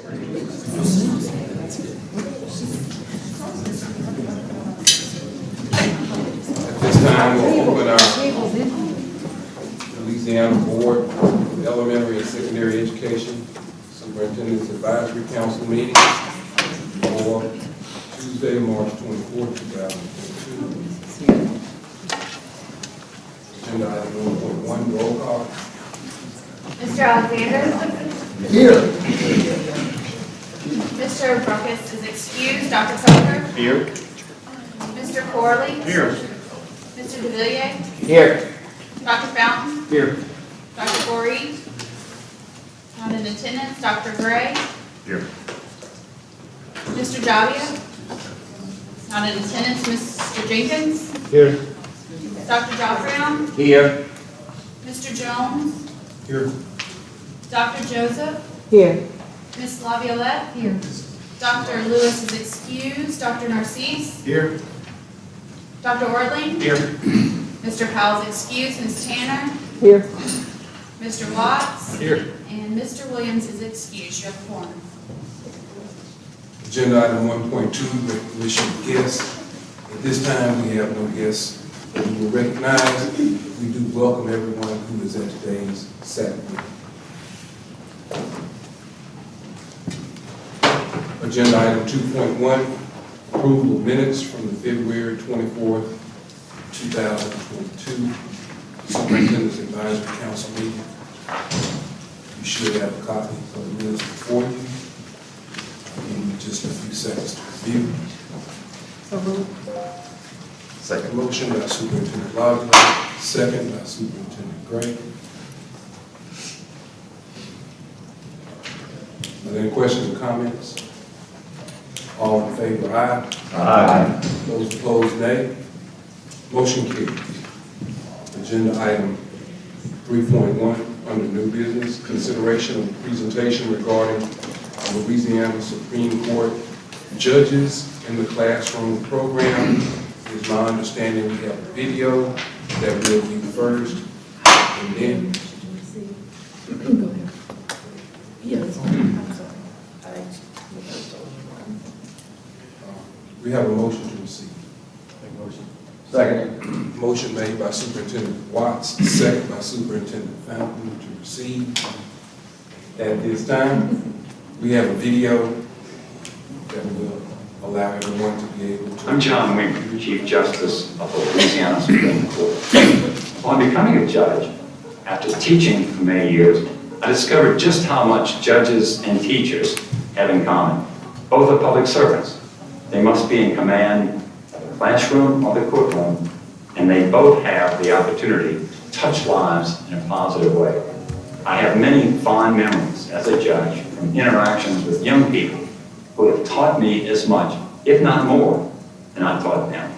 At this time, we'll open our Louisiana Board of Elementary and Secondary Education Superintendents Advisory Council meeting for Tuesday, March 24th, 2022. Agenda item 1.1, roll call. Mr. Alexander? Here. Mr. Bruckus is excused. Dr. Felker? Here. Mr. Corley? Here. Mr. DeVilliers? Here. Dr. Fountain? Here. Dr. Goree? Not in attendance. Dr. Gray? Here. Mr. Javia? Not in attendance. Mr. Jenkins? Here. Dr. Joffrion? Here. Mr. Jones? Here. Dr. Joseph? Here. Ms. Laviolette? Here. Dr. Lewis is excused. Dr. Narcisse? Here. Dr. Ortling? Here. Mr. Powell's excused. Ms. Tanner? Here. Mr. Watts? Here. And Mr. Williams is excused. You have a quorum. Agenda item 1.2, recognition of guests. At this time, we have no guests that we will recognize. We do welcome everyone who is at today's SAC meeting. Agenda item 2.1, approval of minutes from the February 24th, 2022 Superintendents Advisory Council meeting. You should have a copy of the minutes before you. I'll give you just a few seconds to review. Second motion by Superintendent Lovejoy, second by Superintendent Gray. Are there any questions or comments? All in favor, aye. Aye. Those opposed, nay. Motion carries. Agenda item 3.1, under new business, consideration of presentation regarding Louisiana Supreme Court judges in the classroom program. It is my understanding we have a video that will be first, and then Go ahead. Yes. I'm sorry. we have a motion to receive. Second. Motion made by Superintendent Watts, second by Superintendent Fountain to receive. At this time, we have a video that will allow everyone to be able to. I'm John Wink, Chief Justice of the Louisiana Supreme Court. Upon becoming a judge, after teaching for many years, I discovered just how much judges and teachers have in common. Both are public servants. They must be in command of the classroom or the courtroom, and they both have the opportunity to touch lives in a positive way. I have many fond memories as a judge from interactions with young people who have taught me as much, if not more, than I taught them.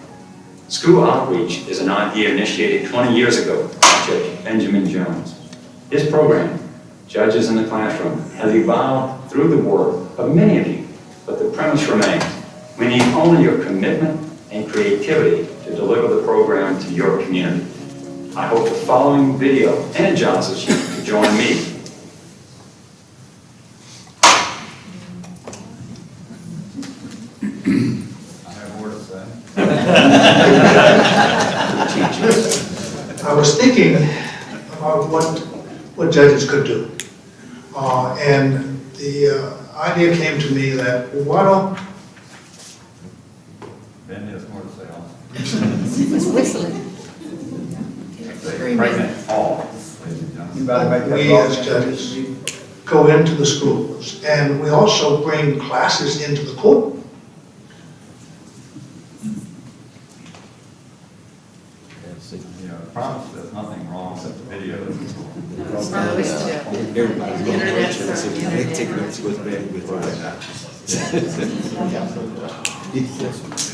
School outreach is an idea initiated 20 years ago by Judge Benjamin Jones. His program, Judges in the Classroom, has evolved through the work of many of you, but the premise remains. We need only your commitment and creativity to deliver the program to your community. I hope the following video energizes you to join me. I have more to say. I was thinking about what judges could do. And the idea came to me that, well, why don't Ben has more to say also. It's whistling. Pregnant all. we as judges go into the schools, and we also bring classes into the court. You know, I promise there's nothing wrong with the video. They're taking up to what's bad with right now.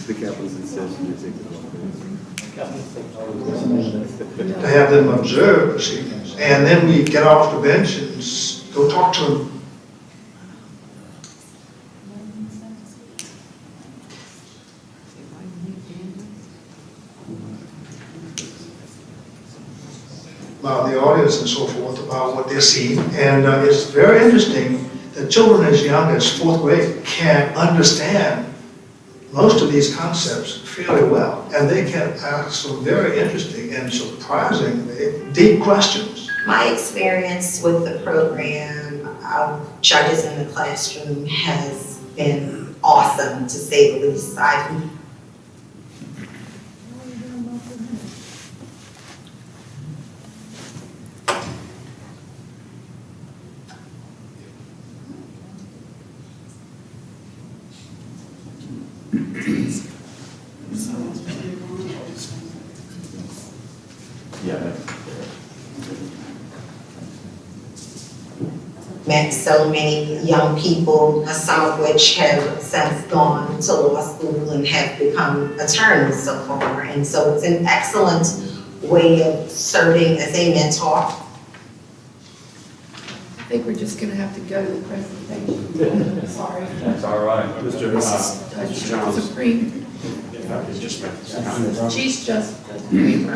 The capitals in session, they're taking To have them observe proceedings, and then we get off the bench and go talk to them. About the audience and so forth, about what they're seeing, and it's very interesting that children as young as 4th grade can understand most of these concepts fairly well, and they can ask some very interesting and surprisingly deep questions. My experience with the program of judges in the classroom has been awesome, to say the least. Met so many young people, some of which have since gone to law school and have become attorneys so far. And so it's an excellent way of serving as a mentor. I think we're just gonna have to go to the presentation. Sorry. That's all right. Mr. Jones. Supreme. She's just the Supreme.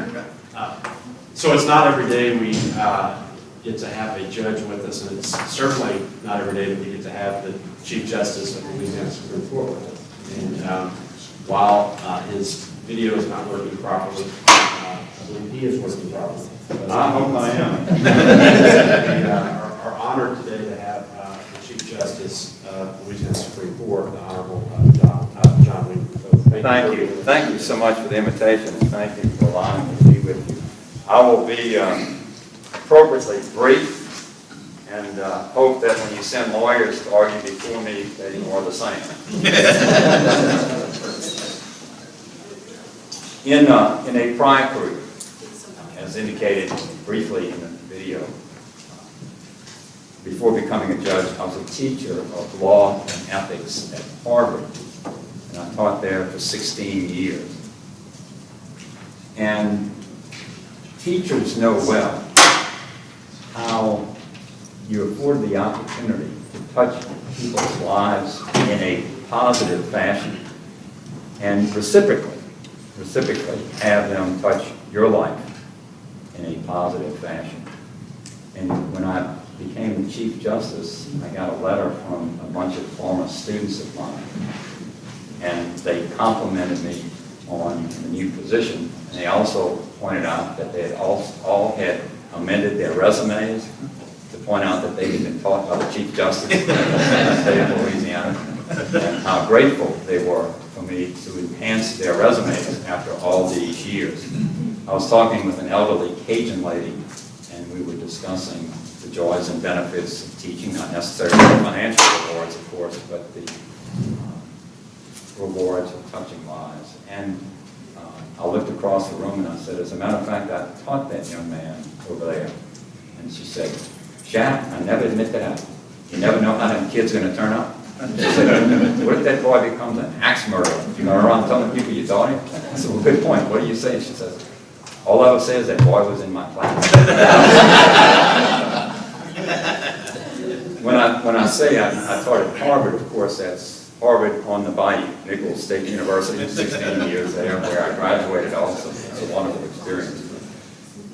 So it's not every day we get to have a judge with us, and it's certainly not every day that we get to have the Chief Justice of the Louisiana Supreme Court with us. And while his video is not working properly, I believe he is working properly. I hope I am. We are honored today to have the Chief Justice of the Louisiana Supreme Court, the Honorable John Lee. So Thank you. Thank you so much for the invitation, and thank you for allowing me to be with you. I will be appropriately brief, and hope that when you send lawyers to argue before me, they are the same. In a prior career, as indicated briefly in the video, before becoming a judge, I was a teacher of law and ethics at Harvard, and I taught there for 16 years. And teachers know well how you afford the opportunity to touch people's lives in a positive fashion, and reciprocally have them touch your life in a positive fashion. And when I became the Chief Justice, I got a letter from a bunch of former students of mine, and they complimented me on the new position, and they also pointed out that they had all had amended their resumes to point out that they had been taught by the Chief Justice of the state of Louisiana, and how grateful they were for me to enhance their resumes after all these years. I was talking with an elderly Cajun lady, and we were discussing the joys and benefits of teaching, not necessarily the financial rewards, of course, but the rewards of touching lives. And I looked across the room and I said, as a matter of fact, I taught that young man over there. And she said, Jack, I never admit that. You never know how that kid's going to turn out. She said, what if that boy becomes an axe murderer? You go around telling people you taught him? I said, well, good point. What do you say? She says, all I would say is that boy was in my class. When I say I taught at Harvard, of course, that's Harvard on the Bayou, Nichols State University, 16 years there, where I graduated also. It's a wonderful experience.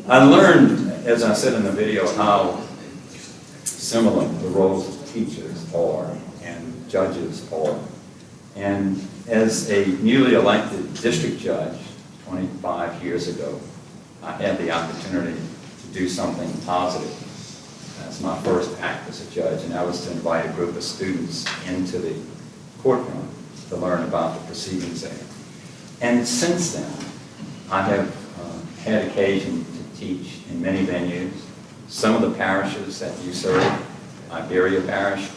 I learned, as I said in the video, how similar the roles of teachers are and judges are. And as a newly elected district judge 25 years ago, I had the opportunity to do something positive. That's my first act as a judge, and that was to invite a group of students into the courtroom to learn about the proceedings there. And since then, I have had occasion to teach in many venues. Some of the parishes that you serve, Iberia Parish,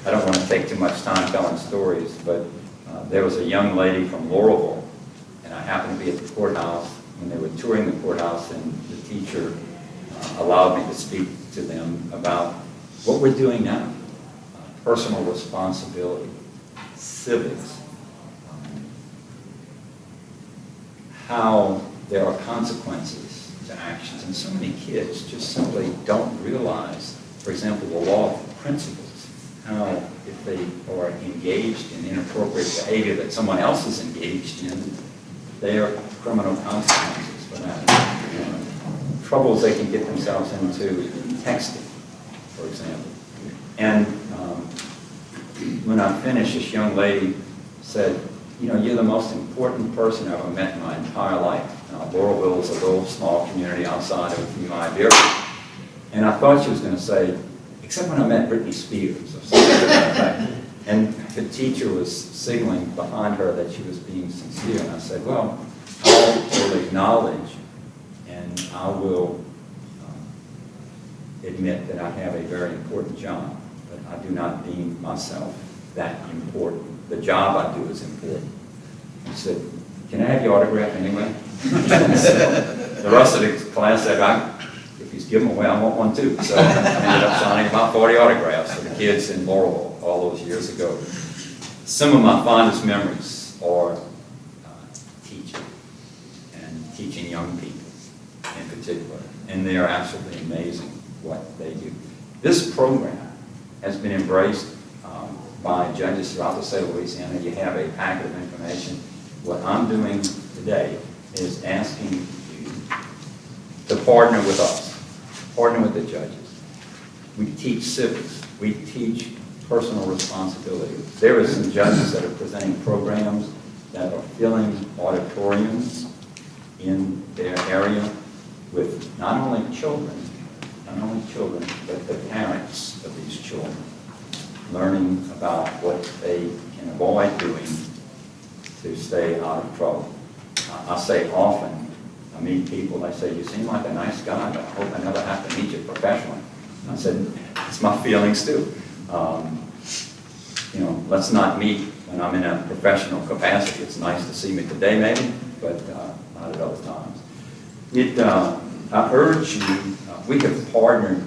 I don't want to take too much time telling stories, but there was a young lady from Laurelville, and I happened to be at the courthouse when they were touring the courthouse, and the teacher allowed me to speak to them about what we're doing now, personal responsibility, civics, how there are consequences to actions. And so many kids just simply don't realize, for example, the law of principles, how if they are engaged in inappropriate behavior that someone else is engaged in, there are criminal consequences for that. Troubles they can get themselves into in texting, for example. And when I finished, this young lady said, you know, you're the most important person I've ever met in my entire life. Laurelville is a little small community outside of New Iberia. And I thought she was going to say, except when I met Britney Spears or something like that. And the teacher was signaling behind her that she was being sincere. And I said, well, I will acknowledge and I will admit that I have a very important job, but I do not deem myself that important. The job I do is important. He said, can I have your autograph anyway? The rest of the class said, if he's giving them away, I want one too. So I ended up signing about 40 autographs for the kids in Laurelville all those years ago. Some of my fondest memories are teaching, and teaching young people in particular. And they are absolutely amazing what they do. This program has been embraced by judges throughout the state of Louisiana. You have a packet of information. What I'm doing today is asking you to partner with us, partner with the judges. We teach civics. We teach personal responsibility. There are some judges that are presenting programs that are filling auditoriums in their area with not only children, but the parents of these children, learning about what they can avoid doing to stay out of trouble. I say often, I meet people, they say, you seem like a nice guy, but I hope I never have to meet you professionally. I said, it's my feelings too. You know, let's not meet when I'm in a professional capacity. It's nice to see me today maybe, but not at other times. I urge you, we have partnered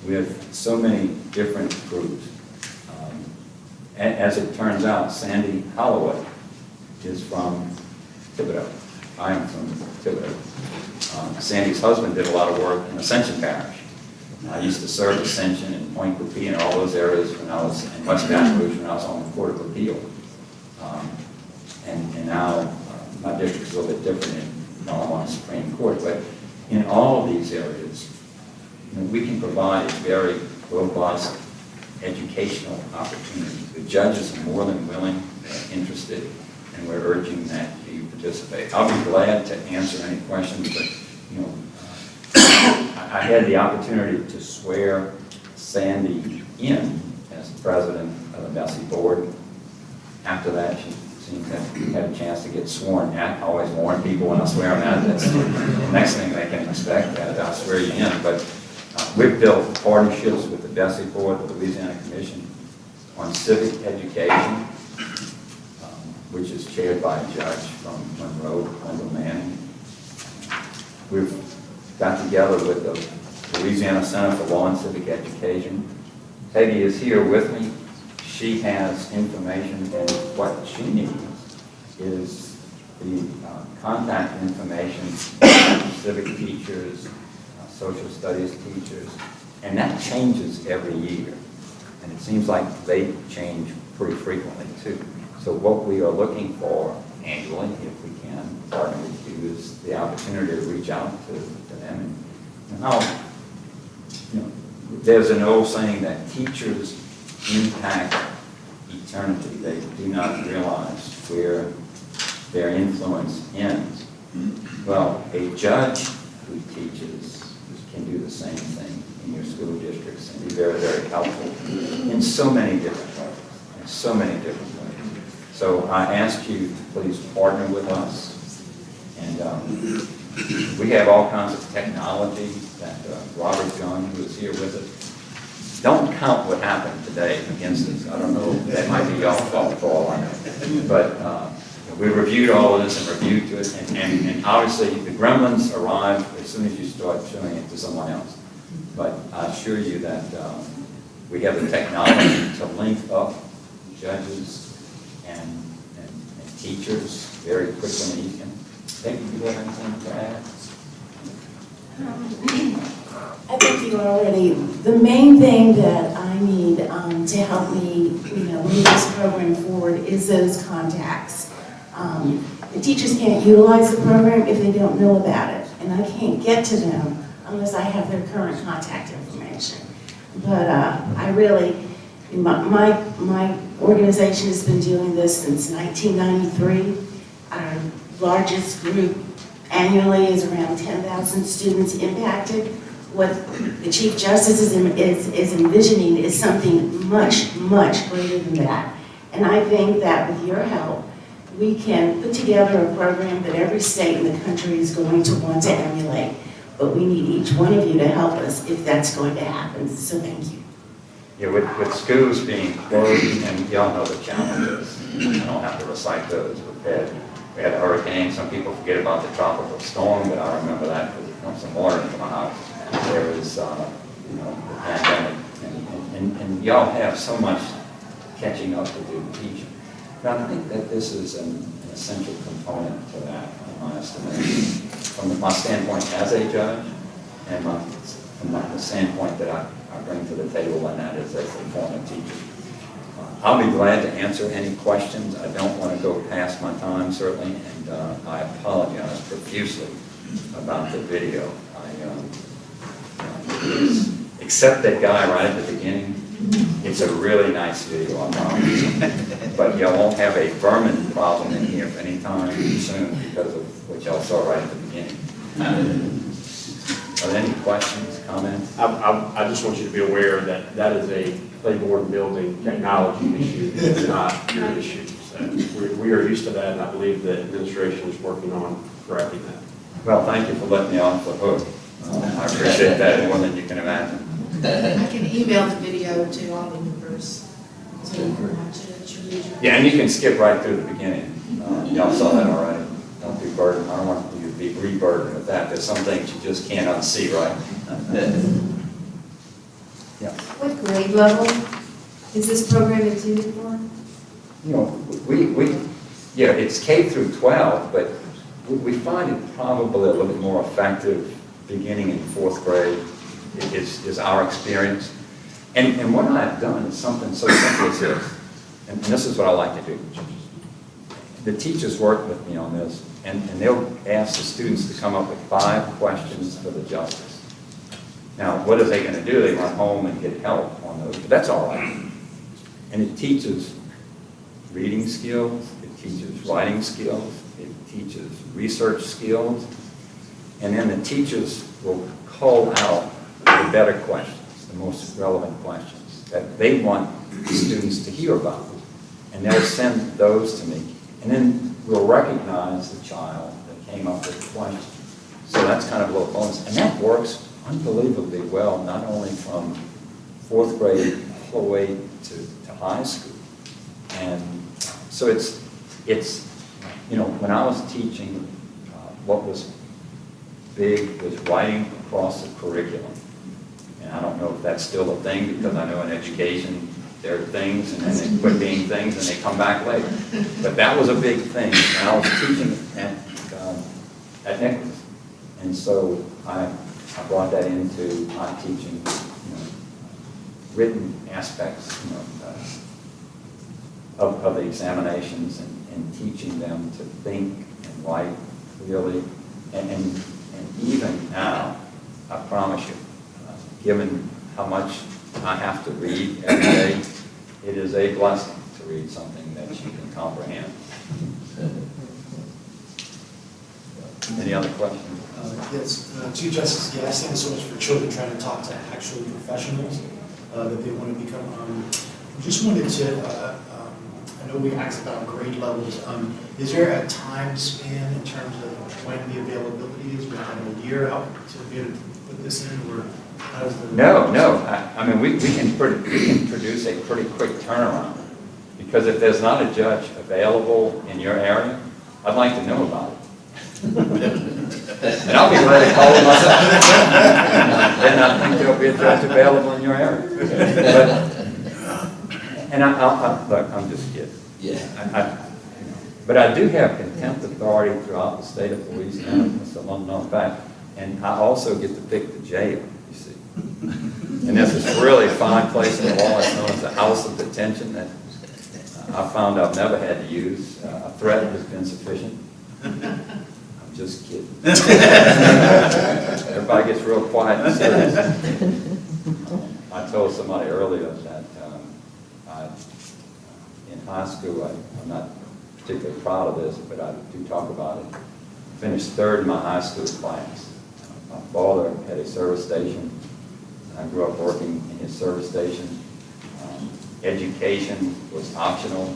with so many different groups. As it turns out, Sandy Holloway is from Thibodeau. I am from Thibodeau. Sandy's husband did a lot of work in Ascension Parish. I used to serve Ascension and Point Coupee and all those areas when I was in West Baton Rouge when I was on the Court of Appeal. And now my district's a little bit different while I'm on the Supreme Court. But in all of these areas, you know, we can provide a very robust educational opportunity. The judges are more than willing, they're interested, and we're urging that you participate. I'll be glad to answer any questions, but you know, I had the opportunity to swear Sandy in as president of the Bessie board. After that, she seemed to have had a chance to get sworn at. I always warn people when I swear them out, that's the next thing they can expect, that I'll swear you in. But we've built partnerships with the Bessie board, the Louisiana Commission on Civic Education, which is chaired by a judge from Monroe, Wendell Manning. We've got together with the Louisiana Center for Law and Civic Education. Peggy is here with me. She has information, and what she needs is the contact information for civic teachers, social studies teachers, and that changes every year. And it seems like they change pretty frequently too. So what we are looking for annually, if we can partner with you, is the opportunity to reach out to them. And how, you know, there's an old saying that teachers impact eternity. They do not realize where their influence ends. Well, a judge who teaches can do the same thing in your school districts and be very, very helpful in so many different ways. So I ask you to please partner with us. And we have all kinds of technology that Robert John, who is here with us, don't count what happened today against us. I don't know, that might be y'all's fault for all I know. But we reviewed all of this and reviewed to it, and obviously the gremlins arrive as soon as you start showing it to someone else. But I assure you that we have the technology to link up judges and teachers very quickly and easily. Maybe you have anything to add? I think you already, the main thing that I need to help me, move this program forward is those contacts. The teachers can't utilize the program if they don't know about it, and I can't get to them unless I have their current contact information. But I really, My organization has been doing this since 1993. Our largest group annually is around 10,000 students impacted. What the Chief Justice is envisioning is something much, much greater than that. And I think that with your help, we can put together a program that every state in the country is going to want to emulate. But we need each one of you to help us if that's going to happen. So thank you. Yeah, with schools being closed, and y'all know the challenges, I don't have to recite those. We had a hurricane, some people forget about the tropical storm, but I remember that because it comes some water into my house. There was, the pandemic, and y'all have so much catching up to do teaching. But I think that this is an essential component to that, in my estimation. From my standpoint as a judge, and from the standpoint that I bring to the table, and that is as a former teacher. I'll be glad to answer any questions. I don't want to go past my time, certainly, and I apologize profusely about the video. Except that guy right at the beginning, it's a really nice video, I promise. But you won't have a vermin problem in here anytime soon because of what y'all saw right at the beginning. Are there any questions, comments? I just want you to be aware that that is a playboard building technology issue. It's not your issue. So we are used to that, and I believe the administration is working on correcting that. Well, thank you for letting me off the hook. I appreciate that more than you can imagine. I can email the video to all the members, so you can watch it at your leisure. Yeah, and you can skip right through the beginning. Y'all saw that already. Don't be burdened. I don't want you to be re-burdened with that. There's some things you just can't unsee, right? Yeah. What grade level is this program intended for? You know, it's K through 12, but we find it probably a little bit more effective beginning in 4th grade is our experience. And what I've done is something so simple as this, and this is what I like to do. The teachers work with me on this, and they'll ask the students to come up with 5 questions for the justice. Now, what are they going to do? They run home and get help on those, but that's all right. And it teaches reading skills, it teaches writing skills, it teaches research skills, and then the teachers will call out the better questions, the most relevant questions that they want the students to hear about. And they'll send those to me. And then we'll recognize the child that came up with the question. So that's kind of a little bonus. And that works unbelievably well, not only from 4th grade all the way to high school. And so it's when I was teaching, what was big was writing across the curriculum. And I don't know if that's still a thing, because I know in education there are things and then they quit being things and they come back later. But that was a big thing. And I was teaching at Nicholas. And so I brought that into my teaching, written aspects, of the examinations and teaching them to think and write clearly. And even now, I promise you, given how much I have to read every day, it is a blessing to read something that you can comprehend. Any other questions? Yes, Chief Justice, I stand so much for children trying to talk to actual professionals that they want to become. Just wanted to, I know we asked about grade levels. Is there a time span in terms of when the availability is, within a year out to be able to put this in, or how does the... No. I mean, we can produce a pretty quick turnaround, because if there's not a judge available in your area, I'd like to know about it. And I'll be ready to call it myself. Then I think there'll be a judge available in your area. Look, I'm just kidding. Yeah. But I do have contempt authority throughout the state of Louisiana. It's a well-known fact. And I also get to pick the jail, you see. And there's this really fine place in the law that's known as the House of Detention that I found I've never had to use. A threat has been sufficient. I'm just kidding. Everybody gets real quiet and serious. I told somebody earlier that In high school, I'm not particularly proud of this, but I do talk about it. Finished third in my high school class. My father had a service station. I grew up working in his service station. Education was optional.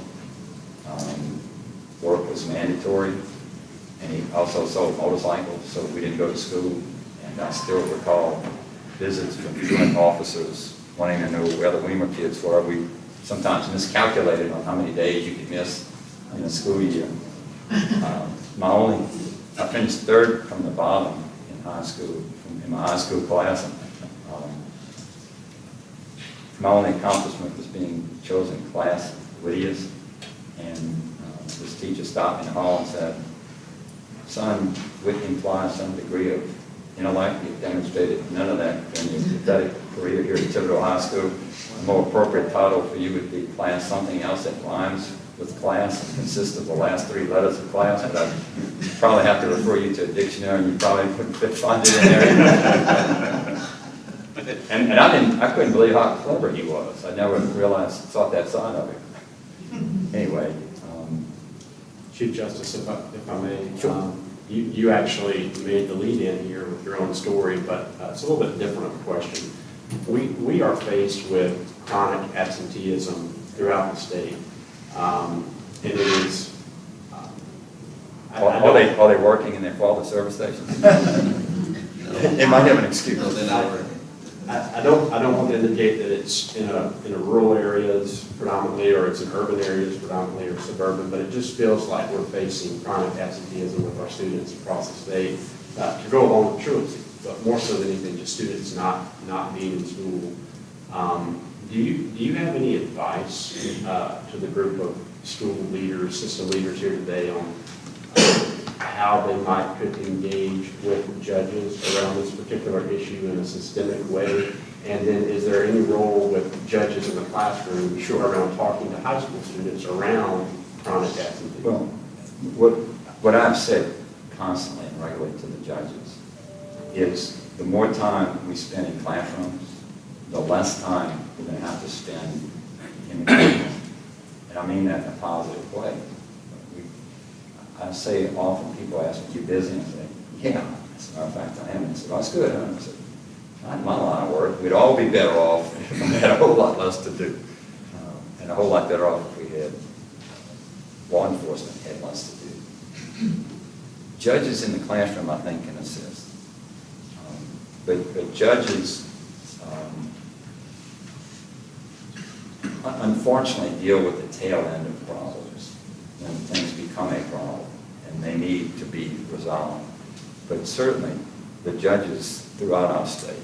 Work was mandatory. And he also sold motorcycles, so we didn't go to school. And I still recall visits from truant officers wanting to know where the Weimer kids were. We sometimes miscalculated on how many days you could miss in a school year. I finished third from the bottom in high school, in my high school class. My only accomplishment was being chosen class wittiest. And this teacher stopped me in the hall and said, "Son, wit implies some degree of intellect. You've demonstrated none of that in your pathetic career here at Thibodeau High School. A more appropriate title for you would be class something else that rhymes with class and consists of the last 3 letters of class, but I'd probably have to refer you to a dictionary, and you probably couldn't find it in there." And I couldn't believe how clever he was. I never thought that side of him. Anyway. Chief Justice, if I may, Sure. You actually made the lead in here with your own story, but it's a little bit different of a question. We are faced with chronic absenteeism throughout the state. And it is... Are they working in their father's service stations? They might have an excuse. No, they're not working. I don't want to indicate that it's in a rural areas predominantly, or it's in urban areas predominantly, or suburban, but it just feels like we're facing chronic absenteeism with our students across the state to go along with truancy, but more so than anything, just students not being in school. Do you have any advice to the group of school leaders, system leaders here today on how they could engage with judges around this particular issue in a systemic way? And then is there any role with judges in the classroom around talking to high school students around chronic absenteeism? Well, what I've said constantly and regularly to the judges is the more time we spend in classrooms, the less time we're going to have to spend in the courtroom. And I mean that in a positive way. I say often, people ask me, "You busy?" And I say, "Yeah." As a matter of fact, I am. And I said, "Well, that's good." And I said, "Not in my line of work. We'd all be better off if we had a whole lot less to do. And a whole lot better off if we had law enforcement had less to do." Judges in the classroom, I think, can assist. But judges, unfortunately, deal with the tail end of problems when things become a problem and they need to be resolved. But certainly, the judges throughout our state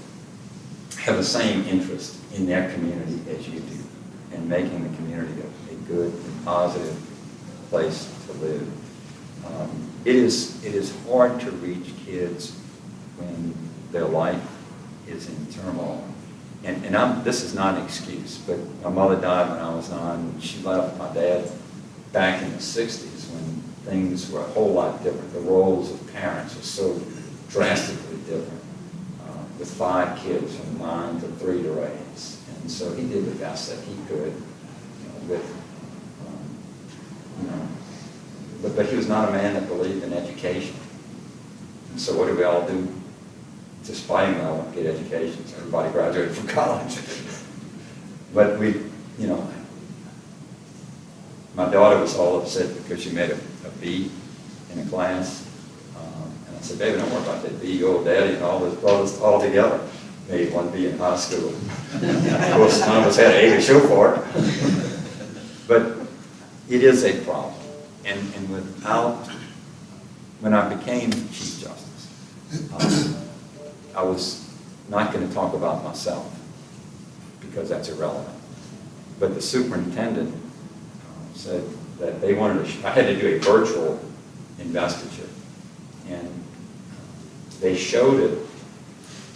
have the same interest in their community as you do, in making the community a good and positive place to live. It is hard to reach kids when their life is in turmoil. And this is not an excuse, but my mother died when I was 9. She left my dad back in the 60s when things were a whole lot different. The roles of parents were so drastically different, with 5 kids from 9 to 3 to raise. And so he did the best that he could, but he was not a man that believed in education. And so what do we all do? Despite him, I want to get educations. Everybody graduated from college. But my daughter was all upset because she made a B in a class. And I said, "Baby, don't worry about that B. Your old daddy and all this all together made 1 B in high school." Of course, none of us had an A to show for it. But it is a problem. And when I became Chief Justice, I was not going to talk about myself because that's irrelevant. But the superintendent said that they wanted I had to do a virtual investiture. And they showed it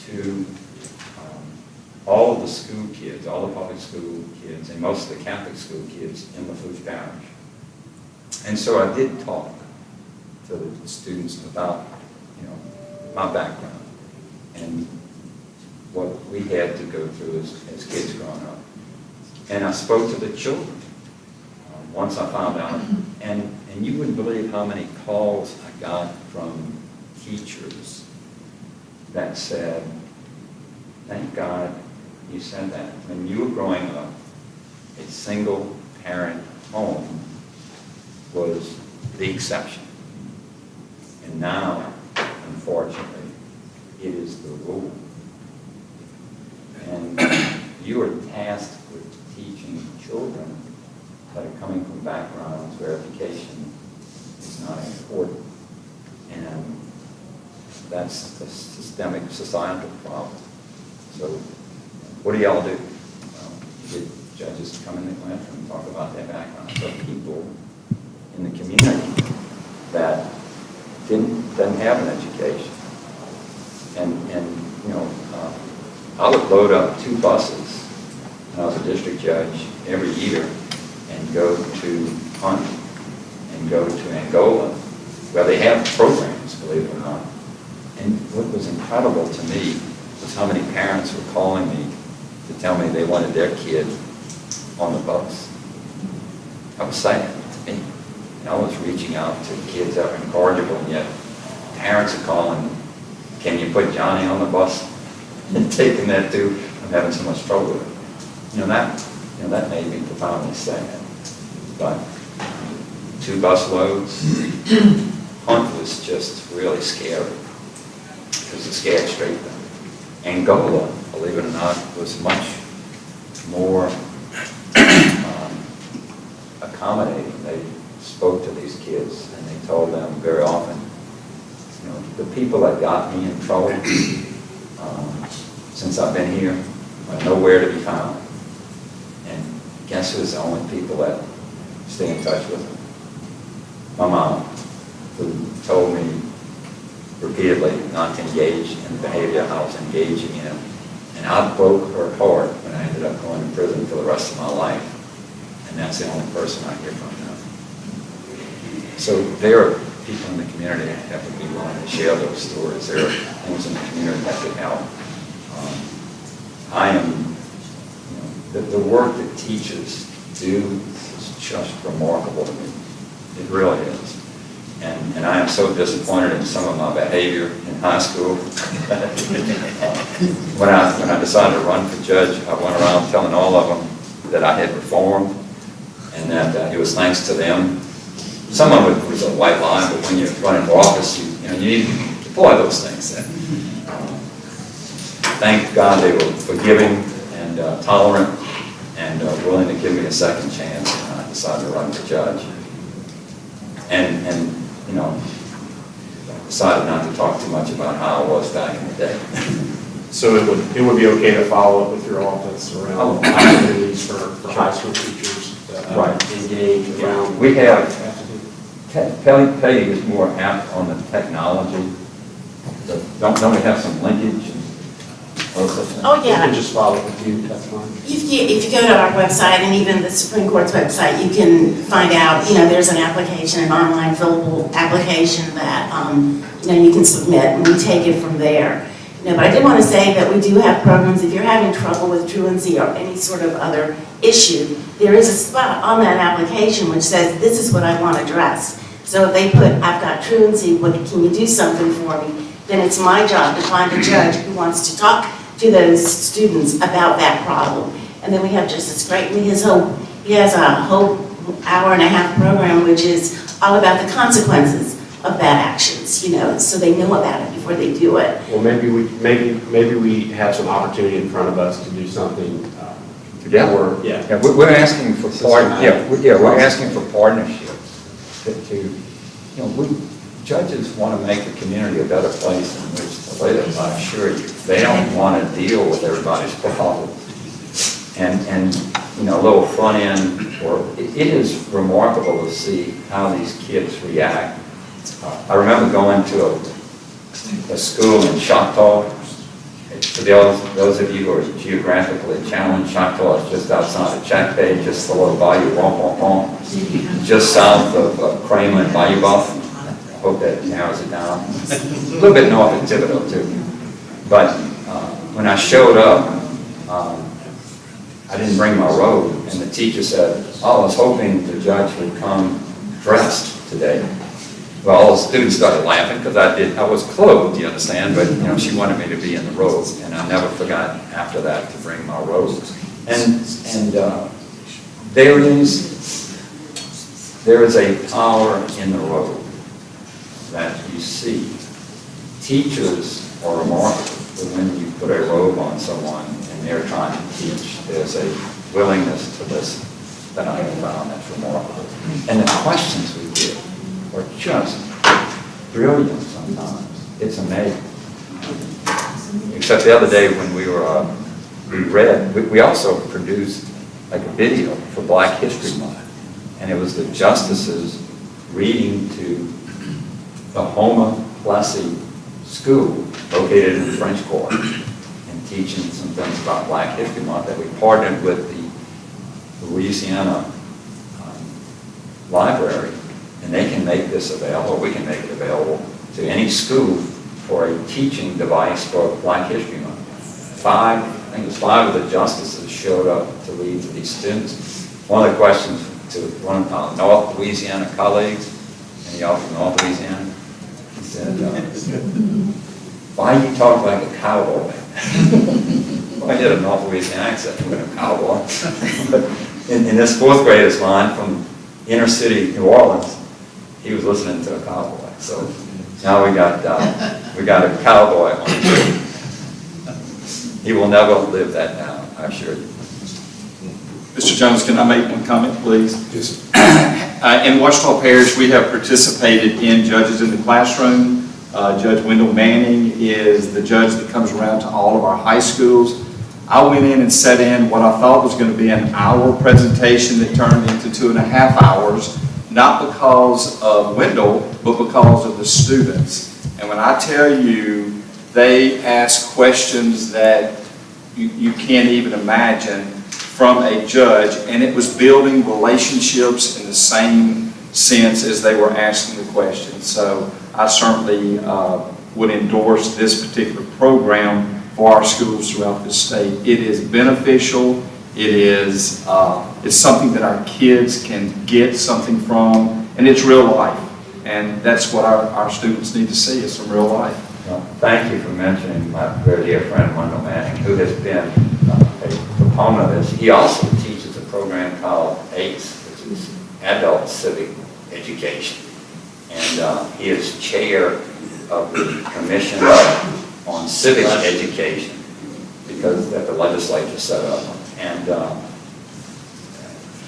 to all of the school kids, all the public school kids, and most of the Catholic school kids in Lafourche Parish. And so I did talk to the students about, my background and what we had to go through as kids growing up. And I spoke to the children once I found out. And you wouldn't believe how many calls I got from teachers that said, thank God you said that. When you were growing up, a single parent home was the exception. And now, unfortunately, it is the rule. And you are tasked with teaching children that are coming from backgrounds where education is not important. And that's a systemic societal problem. So what do y'all do? Get judges to come in the classroom and talk about their backgrounds. So people in the community that doesn't have an education. And I would load up 2 buses when I was a district judge every year and go to Hunt and go to Angola, where they have programs, believe it or not. And what was incredible to me was how many parents were calling me to tell me they wanted their kid on the bus. I was sad to me. And I was reaching out to kids that were incorrigible, and yet parents are calling, can you put Johnny on the bus? And taking that too, I'm having so much trouble with it. That made me profoundly sad. But 2 bus loads, Hunt was just really scary. It was a scared straight thing. Angola, believe it or not, was much more accommodating. They spoke to these kids and they told them very often, the people that got me in trouble since I've been here are nowhere to be found. And guess who's the only people that stay in touch with them? My mom, who told me repeatedly not to engage in the behavior I was engaging in. And I broke her heart when I ended up going to prison for the rest of my life. And that's the only person I hear from now. So there are people in the community that would be willing to share those stories. There are things in the community that could help. I am, the work that teachers do is just remarkable to me. It really is. And I am so disappointed in some of my behavior in high school. When I decided to run for judge, I went around telling all of them that I had reformed and that it was thanks to them. Some of it was a white lie, but when you're running for office, you need to deploy those things. Thank God they were forgiving and tolerant and willing to give me a second chance when I decided to run for judge. And decided not to talk too much about how I was back in the day. So it would be okay to follow up with your office around opportunities for high school teachers to Right. engage around. We have, Peggy is more apt on the technology. So don't we have some linkage? Oh, We yeah. can just follow up with you, that's fine. If you go to our website and even the Supreme Court's website, you can find out, there's an application, an online fillable application that, you can submit, and we take it from there. But I did want to say that we do have programs. If you're having trouble with truancy or any sort of other issue, there is a spot on that application which says, this is what I want to address. So if they put, I've got truancy, can you do something for me? Then it's my job to find a judge who wants to talk to those students about that problem. And then we have Justice Creighton. He has a whole hour-and-a-half program which is all about the consequences of bad actions, so they know about it before they do it. Well, maybe we have some opportunity in front of us to do something together. Yeah. Yeah, we're asking for we're asking for partnership judges want to make the community a better place in which to live, I assure you. They don't want to deal with everybody's problems. And a little front end, it is remarkable to see how these kids react. I remember going to a school in Choctaw. For those of you who are geographically challenged, Choctaw is just outside of Jack Bay, just below Bayou Womp, just south of Kramer and Bayou Buff. I hope that narrows it down. A little bit north of Thibodeau, too. But when I showed up, I didn't bring my robe, and the teacher said, oh, I was hoping the judge would come dressed today. Well, all the students started laughing because I was clothed, you understand, but she wanted me to be in the robe, and I never forgot after that to bring my robe. And there is a power in the robe that you see. Teachers are remarkable, but when you put a robe on someone and they're trying to teach, there's a willingness to listen that I have found that's remarkable. And the questions we get are just brilliant sometimes. It's amazing. Except the other day when we read, we also produced like a video for Black History Month. And it was the justices reading to the Homer Plessy School located in the French Quarter and teaching some things about Black History Month that we partnered with the Louisiana library, and they can make this available, we can make it available to any school for a teaching device for Black History Month. I think it was 5 of the justices showed up to read to these students. One of the questions to one of our North Louisiana colleagues, and y'all from North Louisiana, he said, why do you talk like a cowboy? Well, I did a North Louisiana accent, I'm a cowboy. But in this 4th grader's line from inner city New Orleans, he was listening to a cowboy. So now we got a cowboy on the tree. He will never live that down, I assure you. Mr. Jones, can I make one comment, please? Yes. In Washita Parish, we have participated in Judges in the Classroom. Judge Wendell Manning is the judge that comes around to all of our high schools. I went in and sat in what I thought was going to be an hour presentation that turned into 2.5 hours, not because of Wendell, but because of the students. And when I tell you, they ask questions that you can't even imagine from a judge, and it was building relationships in the same sense as they were asking the questions. So I certainly would endorse this particular program for our schools throughout the state. It is beneficial. It's something that our kids can get something from, and it's real life. And that's what our students need to see, is some real life. Well, thank you for mentioning my very dear friend Wendell Manning, who has been a proponent of this. He also teaches a program called ACE, which is Adult Civic Education. And he is chair of the Commission on Civic Education, because that the legislature set up. And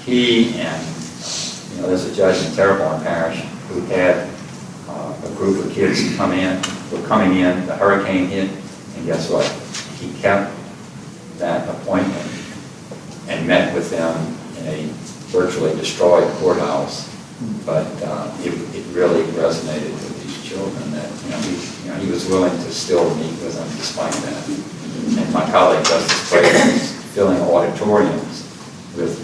he and, there's a judge in Terrebonne Parish who had a group of kids coming in, the hurricane hit, and guess what? He kept that appointment and met with them in a virtually destroyed courthouse. But it really resonated with these children that he was willing to still meet with them despite that. And my colleague Justice Prater is filling auditoriums with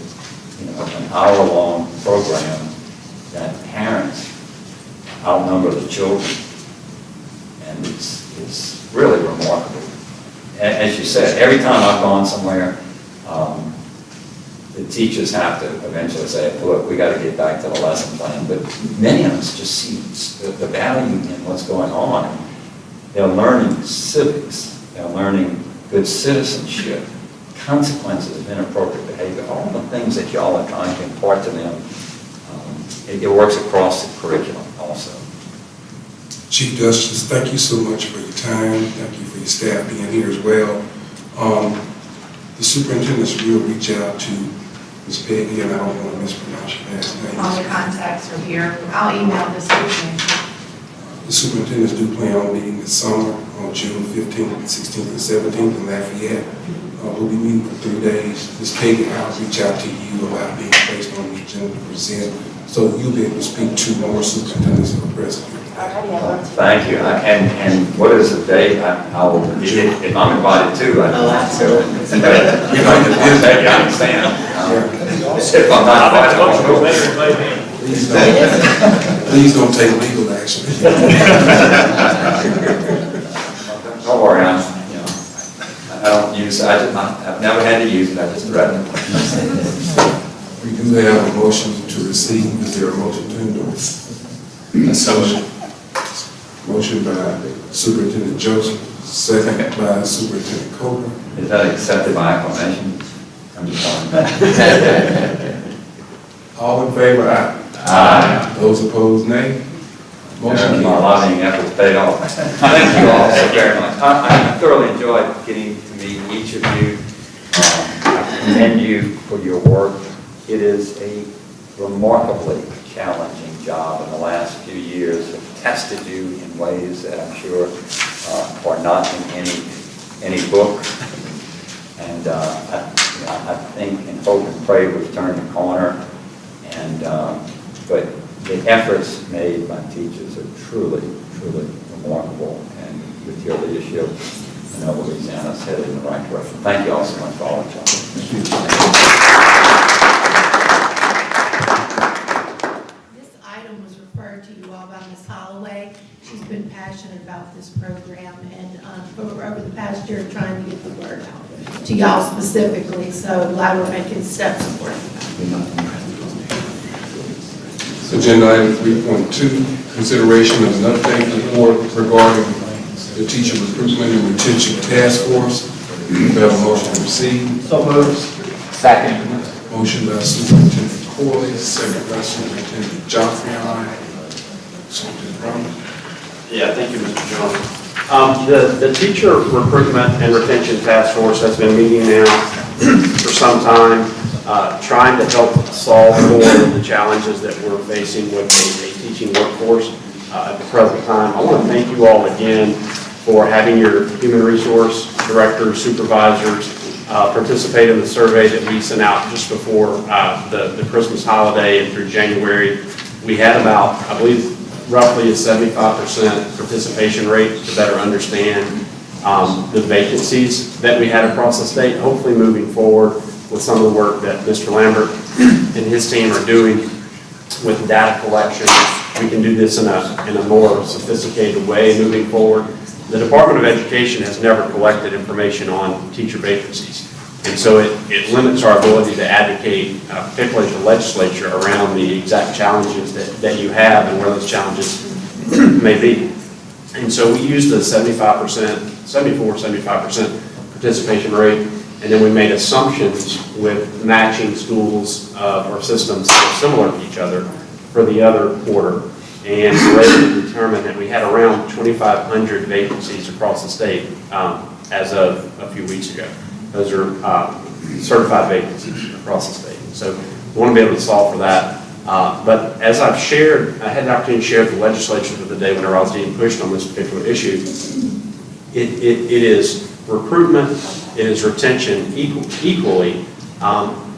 an hour-long program that parents outnumber the children, and it's really remarkable. As you said, every time I've gone somewhere, the teachers have to eventually say, look, we got to get back to the lesson plan. But many of us just see the value in what's going on. They're learning civics. They're learning good citizenship, consequences of inappropriate behavior, all the things that y'all are trying to impart to them. It works across the curriculum also. Chief Justice, thank you so much for your time. Thank you for your staff being here as well. The superintendents will reach out to Ms. Peggy, and I don't want to mispronounce your last name. All the contacts are here. I'll email this information. The superintendents do plan on meeting this summer on June 15th, 16th, and 17th in Lafayette. We'll be meeting for 3 days. Ms. Peggy, I'll reach out to you about being placed on the agenda to present, so you'll be able to speak to more superintendents of the president. Thank you. And what is the date? If I'm invited too, I'd like to go. I understand. If I'm not invited, I won't go. Please don't take legal action. Don't worry, I did not have never had to use it, I just read it. We do have a motion to receive. Is there a motion to endorse? Motion by Superintendent Joseph, second by Superintendent Copeland. Is that accepted by acclamation? I'm just wondering. All in favor, aye. Aye. Those opposed, nay. Motion My carries. lobbying efforts paid off. Thank you all so very much. I thoroughly enjoyed getting to meet each of you. I commend you for your work. It is a remarkably challenging job, and the last few years have tested you in ways that I'm sure are not in any book. And I think and hope and pray we've turned the corner. And but the efforts made by teachers are truly, truly remarkable. And with your leadership, I know Louisiana's headed in the right direction. Thank you all so much for all of This item was referred to you all by Ms. Holloway. She's been passionate about this program and over the past year trying to get the word out to y'all specifically. So glad we're making steps forward. Agenda item 3.2, consideration of an update report regarding the Teacher Recruitment and Retention Task Force. We have a motion to receive. So moved. Second. Motion by Superintendent Corley, second by Superintendent Johnson. Superintendent Brown. Yeah, thank you, Mr. John. The Teacher Recruitment and Retention Task Force has been meeting now for some time, trying to help solve for the challenges that we're facing with a teaching workforce at the present time. I want to thank you all again for having your human resource directors, supervisors participate in the survey that we sent out just before the Christmas holiday and through January. We had about, I believe, roughly a 75% participation rate to better understand the vacancies that we had across the state. Hopefully moving forward with some of the work that Mr. Lambert and his team are doing with data collection, we can do this in a more sophisticated way moving forward. The Department of Education has never collected information on teacher vacancies. And so it limits our ability to advocate, particularly the legislature, around the exact challenges that you have and where those challenges may be. And so we use the 75% participation rate, and then we made assumptions with matching schools or systems that are similar to each other for the other quarter. And we were able to determine that we had around 2,500 vacancies across the state as of a few weeks ago. Those are certified vacancies across the state. So we want to be able to solve for that. But as I've shared, I had the opportunity to share with the legislature the other day whenever I was getting pushed on this particular issue. It is recruitment, it is retention equally.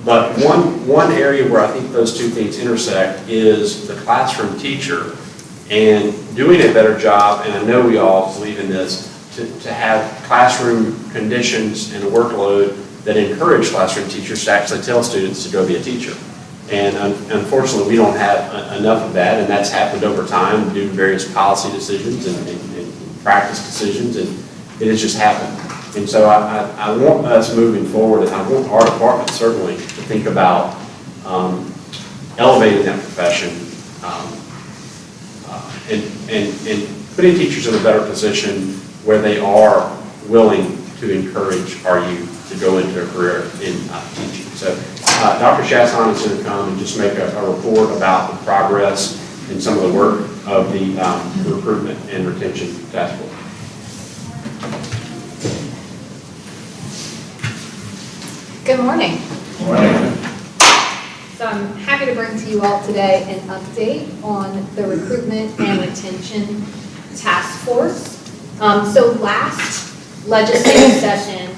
But one area where I think those two things intersect is the classroom teacher and doing a better job, and I know we all believe in this, to have classroom conditions and a workload that encourage classroom teachers to actually tell students to go be a teacher. And unfortunately, we don't have enough of that, and that's happened over time due to various policy decisions and practice decisions, and it has just happened. And so I want us moving forward, and I want our department certainly to think about elevating that profession and putting teachers in a better position where they are willing to encourage our youth to go into a career in teaching. So Dr. Chasson is going to come and just make a report about the progress and some of the work of the Recruitment and Retention Task Force. Good morning. Good morning. So I'm happy to bring to you all today an update on the Recruitment and Retention Task Force. So last legislative session,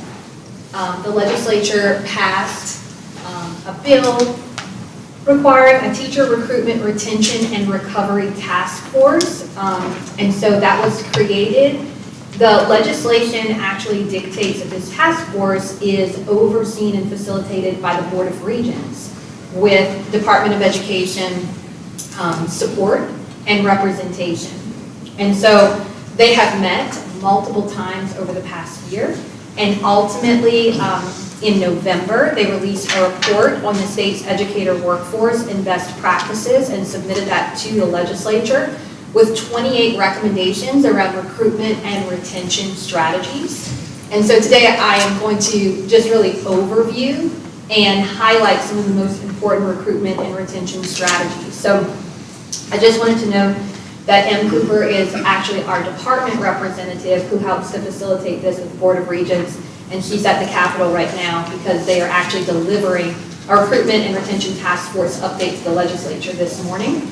the legislature passed a bill requiring a teacher recruitment, retention, and recovery task force. And so that was created. The legislation actually dictates that this task force is overseen and facilitated by the Board of Regents with Department of Education support and representation. And so they have met multiple times over the past year, and ultimately In November, they released a report on the state's educator workforce and best practices and submitted that to the legislature with 28 recommendations around recruitment and retention strategies. And so today I am going to just really overview and highlight some of the most important recruitment and retention strategies. So I just wanted to note that M. Cooper is actually our department representative who helps to facilitate this with the Board of Regents, and she's at the Capitol right now because they are actually delivering a recruitment and retention task force update to the legislature this morning.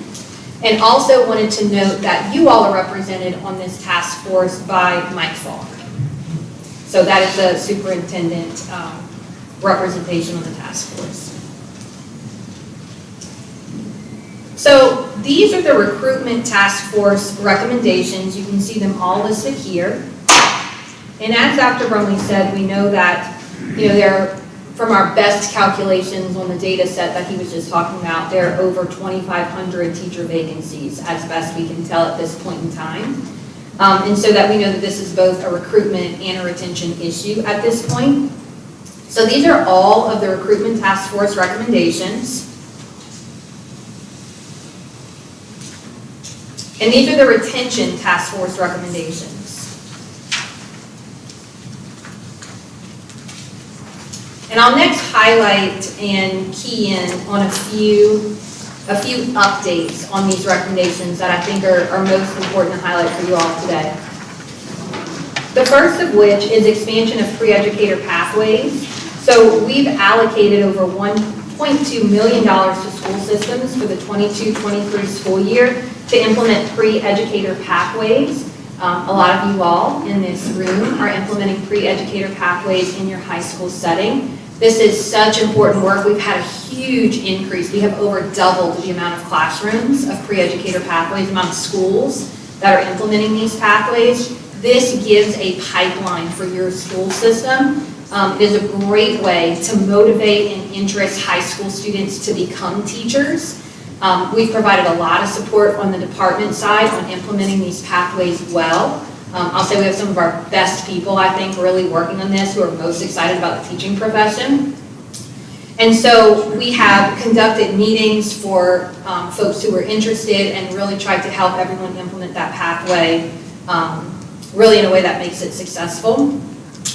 And also wanted to note that you all are represented on this task force by Mike Falk. So that is the superintendent representation on the task force. So these are the recruitment task force recommendations. You can see them all listed here. And as Dr. Brumley said, we know that, there, from our best calculations on the data set that he was just talking about, there are over 2,500 teacher vacancies, as best we can tell at this point in time. And so that we know that this is both a recruitment and a retention issue at this point. So these are all of the recruitment task force recommendations. And these are the retention task force recommendations. And I'll next highlight and key in on a few updates on these recommendations that I think are most important to highlight for you all today. The first of which is expansion of pre-educator pathways. So we've allocated over $1.2 million to school systems for the 22-23 school year to implement pre-educator pathways. A lot of you all in this room are implementing pre-educator pathways in your high school setting. This is such important work. We've had a huge increase. We have over doubled the amount of classrooms of pre-educator pathways, amount of schools that are implementing these pathways. This gives a pipeline for your school system. It is a great way to motivate and interest high school students to become teachers. We've provided a lot of support on the department side on implementing these pathways well. I'll say we have some of our best people, I think, really working on this who are most excited about the teaching profession. And so we have conducted meetings for folks who are interested and really tried to help everyone implement that pathway really in a way that makes it successful.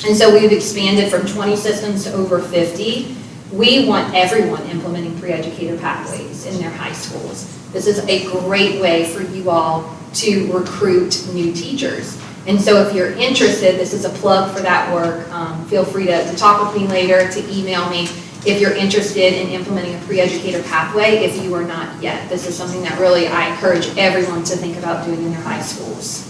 And so we've expanded from 20 systems to over 50. We want everyone implementing pre-educator pathways in their high schools. This is a great way for you all to recruit new teachers. And so if you're interested, this is a plug for that work. Feel free to talk with me later, to email me if you're interested in implementing a pre-educator pathway if you are not yet. This is something that really I encourage everyone to think about doing in their high schools.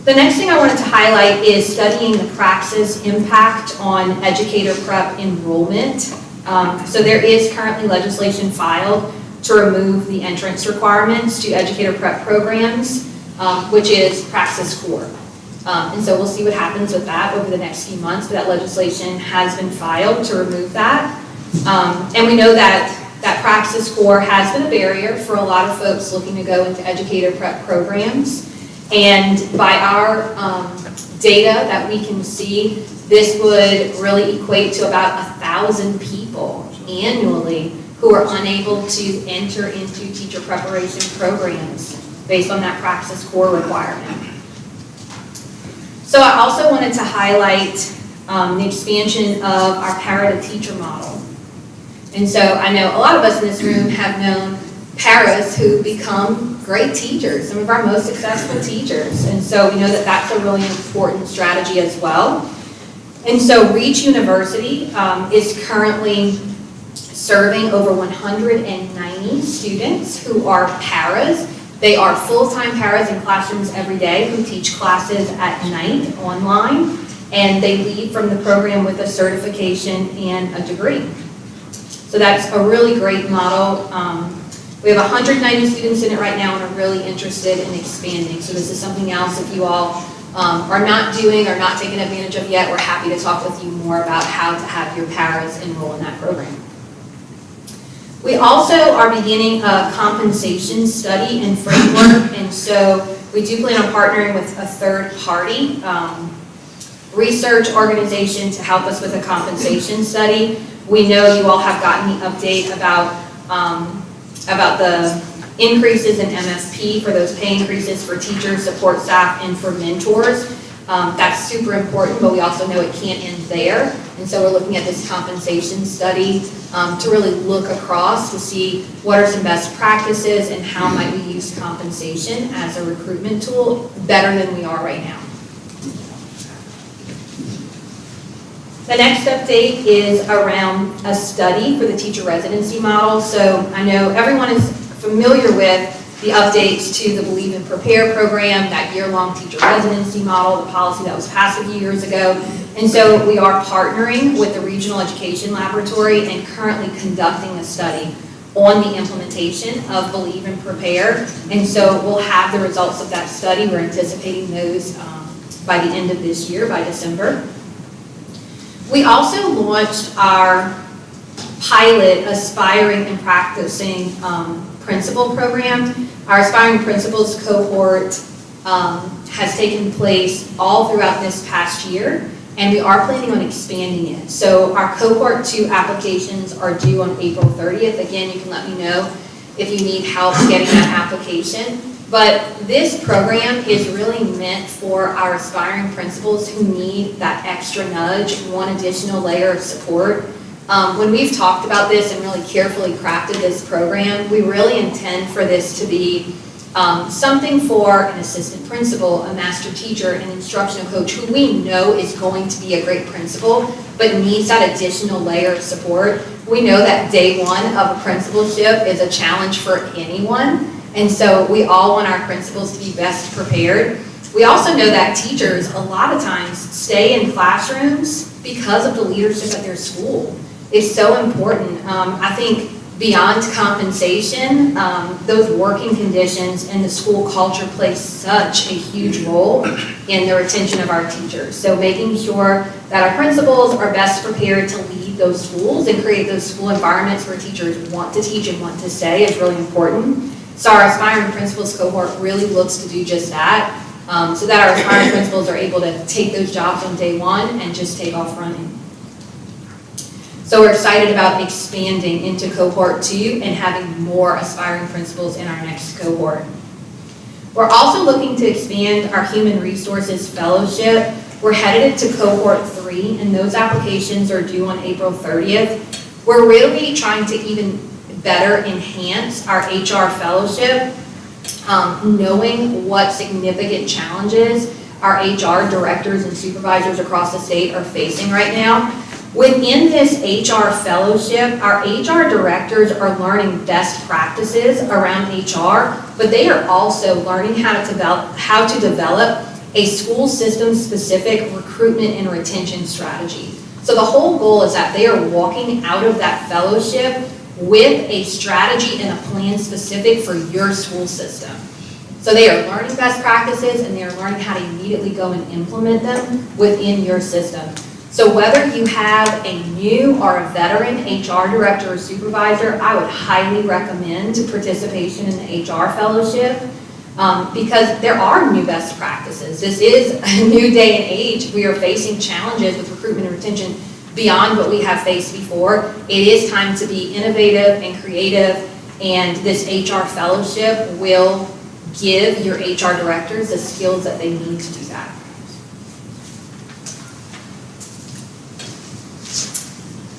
The next thing I wanted to highlight is studying the praxis impact on educator prep enrollment. So there is currently legislation filed to remove the entrance requirements to educator prep programs, which is Praxis Core. And so we'll see what happens with that over the next few months, but that legislation has been filed to remove that. And we know that Praxis Core has been a barrier for a lot of folks looking to go into educator prep programs. And by our data that we can see, this would really equate to about 1,000 people annually who are unable to enter into teacher preparation programs based on that Praxis Core requirement. So I also wanted to highlight the expansion of our para-to-teacher model. And so I know a lot of us in this room have known paras who become great teachers, some of our most successful teachers. And so we know that that's a really important strategy as well. And so Reach University is currently serving over 190 students who are paras. They are full-time paras in classrooms every day who teach classes at night online, and they leave from the program with a certification and a degree. So that's a really great model. We have 190 students in it right now and are really interested in expanding. So this is something else if you all are not doing or not taking advantage of yet, we're happy to talk with you more about how to have your paras enroll in that program. We also are beginning a compensation study and framework, and so we do plan on partnering with a third party research organization to help us with a compensation study. We know you all have gotten the update about the increases in MSP for those pay increases for teachers, support staff, and for mentors. That's super important, but we also know it can't end there. And so we're looking at this compensation study to really look across to see what are some best practices and how might we use compensation as a recruitment tool better than we are right now. The next update is around a study for the teacher residency model. So I know everyone is familiar with the updates to the Believe and Prepare program, that year-long teacher residency model, the policy that was passed a few years ago. And so we are partnering with the Regional Education Laboratory and currently conducting a study on the implementation of Believe and Prepare. And so we'll have the results of that study. We're anticipating those by the end of this year, by December. We also launched our pilot Aspiring and Practicing Principal program. Our Aspiring Principals cohort has taken place all throughout this past year, and we are planning on expanding it. So our Cohort 2 applications are due on April 30th. Again, you can let me know if you need help getting that application. But this program is really meant for our aspiring principals who need that extra nudge, one additional layer of support. When we've talked about this and really carefully crafted this program, we really intend for this to be something for an assistant principal, a master teacher, an instructional coach who we know is going to be a great principal, but needs that additional layer of support. We know that day one of a principalship is a challenge for anyone, and so we all want our principals to be best prepared. We also know that teachers a lot of times stay in classrooms because of the leadership at their school. It's so important. I think beyond compensation, those working conditions and the school culture play such a huge role in the retention of our teachers. So making sure that our principals are best prepared to lead those schools and create those school environments where teachers want to teach and want to stay is really important. So our Aspiring Principals cohort really looks to do just that, so that our aspiring principals are able to take those jobs on day one and just take off running. So we're excited about expanding into Cohort 2 and having more aspiring principals in our next cohort. We're also looking to expand our Human Resources Fellowship. We're headed to Cohort 3, and those applications are due on April 30th. We're really trying to even better enhance our HR Fellowship, knowing what significant challenges our HR directors and supervisors across the state are facing right now. Within this HR fellowship, our HR directors are learning best practices around HR, but they are also learning how to develop a school system specific recruitment and retention strategy. So the whole goal is that they are walking out of that fellowship with a strategy and a plan specific for your school system. So they are learning best practices and they are learning how to immediately go and implement them within your system. So whether you have a new or a veteran HR director or supervisor, I would highly recommend participation in the HR fellowship because there are new best practices. This is a new day and age. We are facing challenges with recruitment and retention beyond what we have faced before. It is time to be innovative and creative, and this HR fellowship will give your HR directors the skills that they need to do that.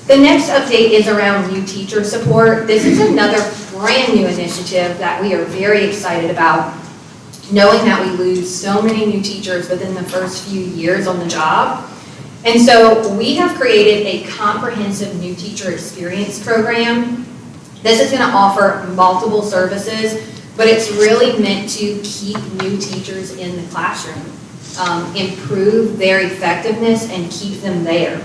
The next update is around new teacher support. This is another brand new initiative that we are very excited about, knowing that we lose so many new teachers within the first few years on the job. And so we have created a comprehensive new teacher experience program. This is going to offer multiple services, but it's really meant to keep new teachers in the classroom, improve their effectiveness, and keep them there.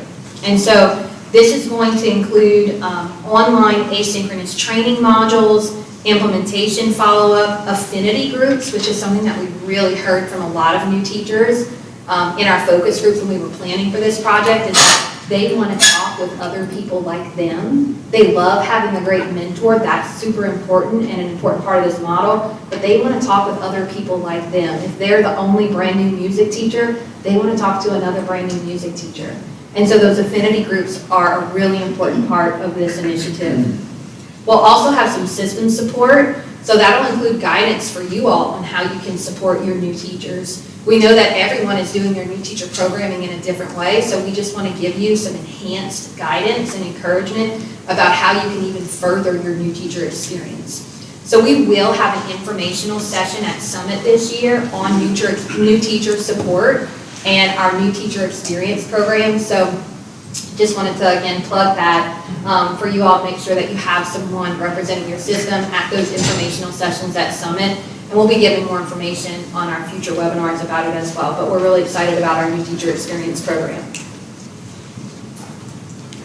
And so this is going to include online asynchronous training modules, implementation follow-up, affinity groups, which is something that we've really heard from a lot of new teachers in our focus groups when we were planning for this project, is that they want to talk with other people like them. They love having a great mentor. That's super important and an important part of this model. But they want to talk with other people like them. If they're the only brand new music teacher, they want to talk to another brand new music teacher. And so those affinity groups are a really important part of this initiative. We'll also have some system support. So that'll include guidance for you all on how you can support your new teachers. We know that everyone is doing their new teacher programming in a different way, so we just want to give you some enhanced guidance and encouragement about how you can even further your new teacher experience. So we will have an informational session at Summit this year on new teacher support and our new teacher experience program. So just wanted to, again, plug that for you all to make sure that you have someone representing your system at those informational sessions at Summit. And we'll be giving more information on our future webinars about it as well. But we're really excited about our new teacher experience program.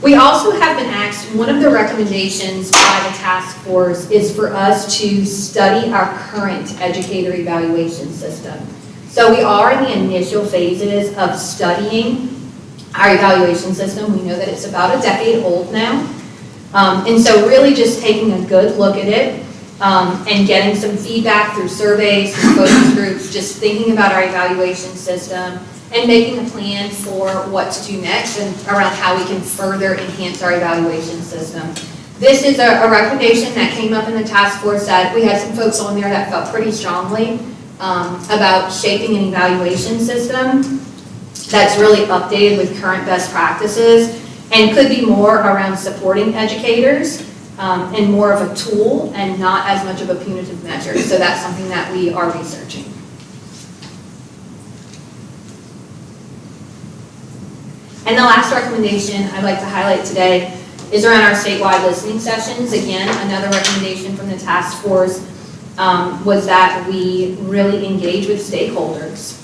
We also have been asked, one of the recommendations by the task force is for us to study our current educator evaluation system. So we are in the initial phases of studying our evaluation system. We know that it's about a decade old now. And so really just taking a good look at it and getting some feedback through surveys, through focus groups, just thinking about our evaluation system and making a plan for what to do next and around how we can further enhance our evaluation system. This is a recommendation that came up in the task force that we had some folks on there that felt pretty strongly about shaping an evaluation system that's really updated with current best practices and could be more around supporting educators and more of a tool and not as much of a punitive measure. So that's something that we are researching. And the last recommendation I'd like to highlight today is around our statewide listening sessions. Again, another recommendation from the task force was that we really engage with stakeholders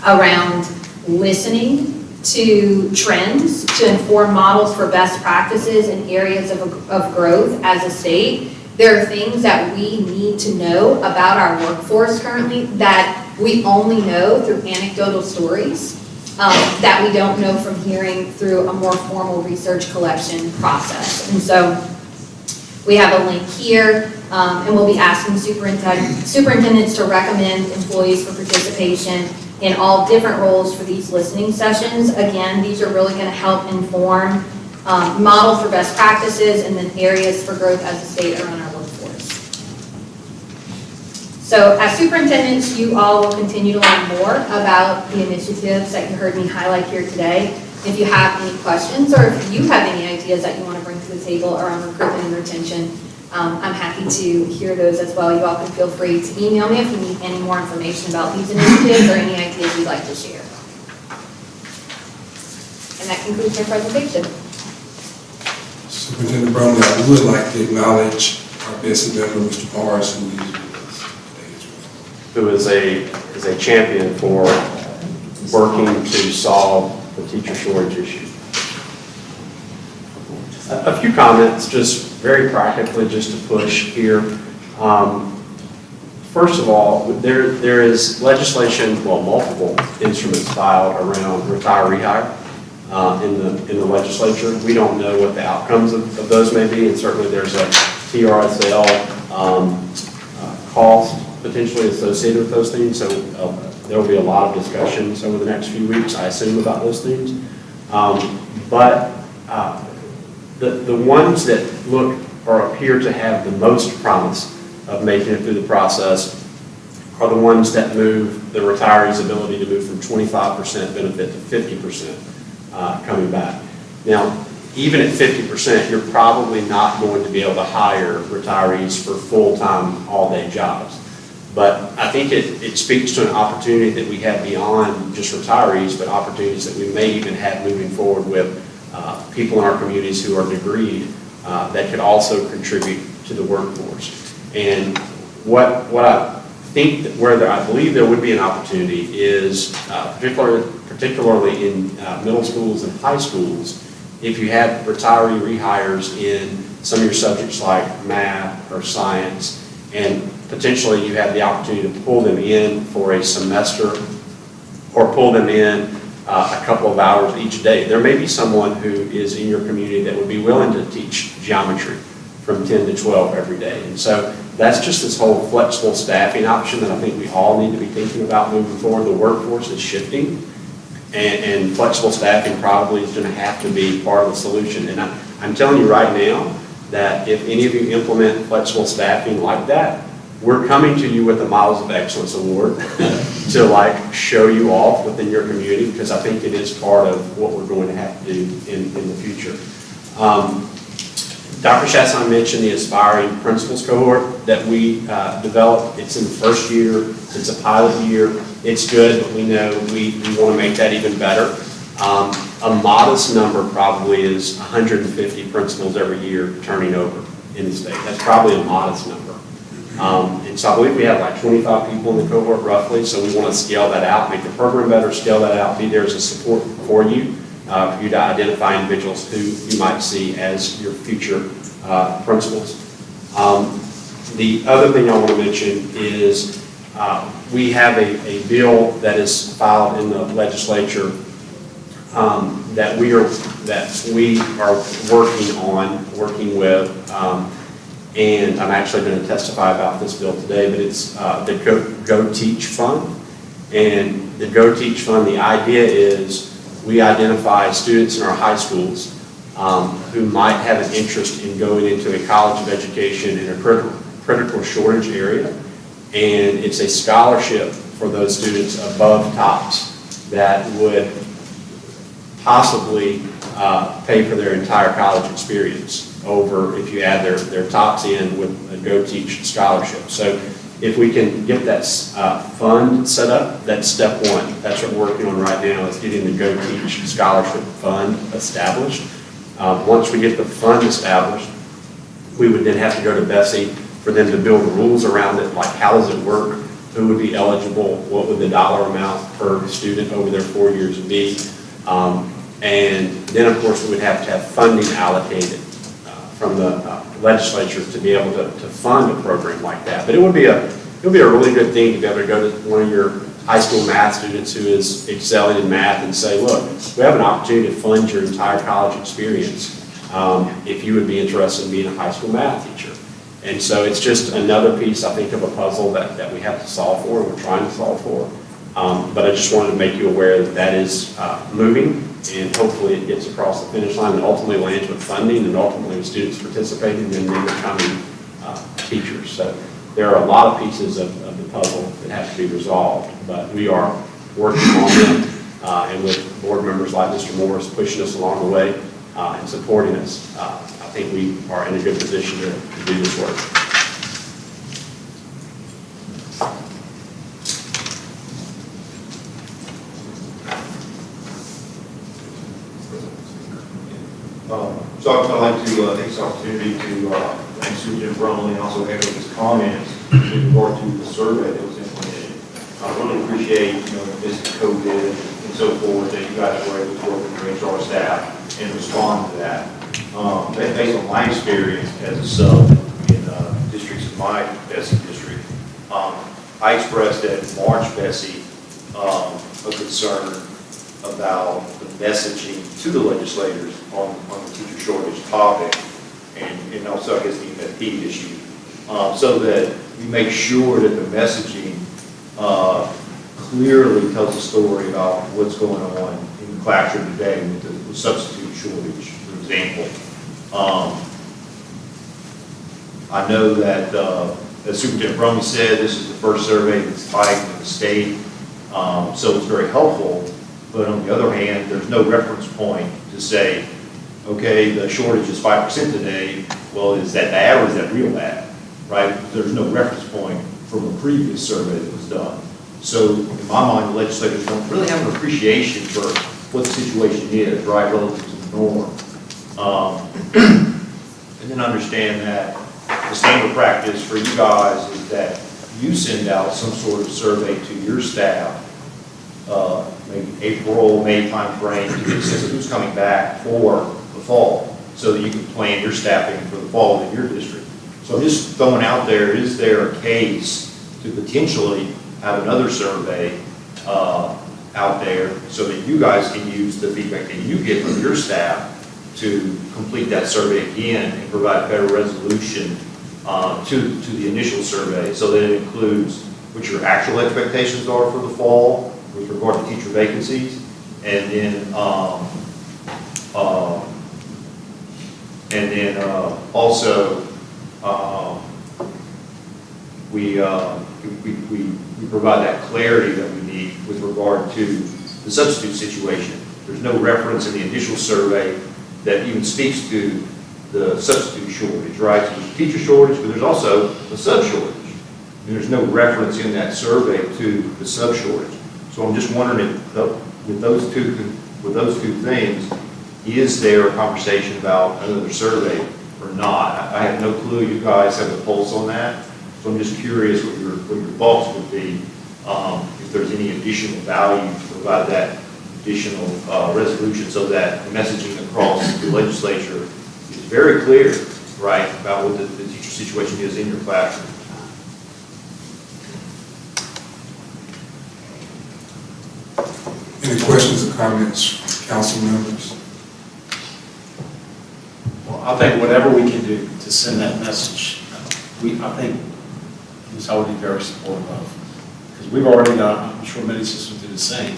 around listening to trends, to inform models for best practices in areas of growth as a state. There are things that we need to know about our workforce currently that we only know through anecdotal stories that we don't know from hearing through a more formal research collection process. And so we have a link here, and we'll be asking superintendents to recommend employees for participation in all different roles for these listening sessions. Again, these are really going to help inform models for best practices and then areas for growth as a state around our workforce. So as superintendents, you all will continue to learn more about the initiatives that you heard me highlight here today. If you have any questions or if you have any ideas that you want to bring to the table around recruitment and retention, I'm happy to hear those as well. You all can feel free to email me if you need any more information about these initiatives or any ideas you'd like to share. And that concludes my presentation. Superintendent Brumley, I would like to acknowledge our best member, Mr. Morris, who is a champion for working to solve the teacher shortage issue. A few comments, just very practically, just to push here. First of all, there is legislation, well, multiple instruments filed around retiree hire in the legislature. We don't know what the outcomes of those may be, and certainly there's a TRSL cost potentially associated with those things. So there will be a lot of discussions over the next few weeks, I assume, about those things. The ones that look or appear to have the most promise of making it through the process are the ones that move the retiree's ability to move from 25% benefit to 50% coming back. Now, even at 50%, you're probably not going to be able to hire retirees for full-time, all-day jobs. But I think it speaks to an opportunity that we have beyond just retirees, but opportunities that we may even have moving forward with people in our communities who are degreed that could also contribute to the workforce. And what I think that where I believe there would be an opportunity is particularly in middle schools and high schools, if you have retiree rehires in some of your subjects like math or science, and potentially you have the opportunity to pull them in for a semester or pull them in a couple of hours each day. There may be someone who is in your community that would be willing to teach geometry from 10 to 12 every day. And so that's just this whole flexible staffing option that I think we all need to be thinking about moving forward. The workforce is shifting, and flexible staffing probably is going to have to be part of the solution. And I'm telling you right now that if any of you implement flexible staffing like that, we're coming to you with the Models of Excellence Award to like show you off within your community, because I think it is part of what we're going to have to do in the future. Dr. Chasson mentioned the Aspiring Principals Cohort that we developed. It's in the first year. It's a pilot year. It's good, but we know we want to make that even better. A modest number probably is 150 principals every year turning over in the state. That's probably a modest number. And so I believe we have like 25 people in the cohort roughly, so we want to scale that out, make the program better, scale that out, be there as a support for you to identify individuals who you might see as your future principals. The other thing I want to mention is we have a bill that is filed in the legislature that we are working with, and I'm actually going to testify about this bill today, but it's the Go Teach Fund. And the Go Teach Fund, the idea is we identify students in our high schools who might have an interest in going into a college of education in a critical shortage area. And it's a scholarship for those students above TOPS that would possibly pay for their entire college experience over if you add their TOPS in with a Go Teach scholarship. So if we can get that fund set up, that's step one. That's what we're working on right now, is getting the Go Teach scholarship fund established. Once we get the fund established, we would then have to go to Bessie for them to build the rules around it, like how does it work, who would be eligible, what would the dollar amount per student over their 4 years be. And then, of course, we would have to have funding allocated from the legislature to be able to fund a program like that. But it would be a really good thing to be able to go to one of your high school math students who is excelling in math and say, look, we have an opportunity to fund your entire college experience if you would be interested in being a high school math teacher. And so it's just another piece, I think, of a puzzle that we have to solve for, and we're trying to solve for. But I just wanted to make you aware that that is moving, and hopefully it gets across the finish line and ultimately lands with funding and ultimately with students participating and then becoming teachers. So there are a lot of pieces of the puzzle that have to be resolved, but we are working on them and with board members like Mr. Morris pushing us along the way and supporting us. I think we are in a good position to do this work. So I'd like to take this opportunity to thank Superintendent Brumley and also echo his comments with regard to the survey that was implemented. I really appreciate, amidst COVID and so forth, that you guys were able to work with your HR staff and respond to that. Based on my experience as a sub in districts in my Bessie district, I expressed at March Bessie a concern about the messaging to the legislators on the teacher shortage topic, and also I guess the FP issue, so that we make sure that the messaging clearly tells a story about what's going on in the classroom today with the substitute shortage, for example. I know that, as Superintendent Brumley said, this is the first survey that's tied in the state, so it's very helpful. But on the other hand, there's no reference point to say, okay, the shortage is 5% today. Well, is that bad or is that real bad, right? There's no reference point from a previous survey that was done. So in my mind, the legislators don't really have an appreciation for what the situation is, right, relative to the norm. And then understand that the standard practice for you guys is that you send out some sort of survey to your staff, maybe April, May timeframe, to get a sense of who's coming back for the fall, so that you can plan your staffing for the fall in your district. So I'm just throwing out there, is there a case to potentially have another survey out there so that you guys can use the feedback that you get from your staff to complete that survey again and provide better resolution to the initial survey, so that it includes what your actual expectations are for the fall with regard to teacher vacancies, and then also we provide that clarity that we need with regard to the substitute situation. There's no reference in the initial survey that even speaks to the substitute shortage, right? So there's a teacher shortage, but there's also a sub shortage. And there's no reference in that survey to the sub shortage. So I'm just wondering if with those two things, is there a conversation about another survey or not? I have no clue. You guys have a pulse on that. So I'm just curious what your thoughts would be, if there's any additional value to provide that additional resolution, so that messaging across the legislature is very clear, right, about what the teacher situation is in your classroom. Any questions or comments, council members? Well, I think whatever we can do to send that message, I think Ms. Howard would be very supportive of. Because we've already done, I'm sure many systems do the same,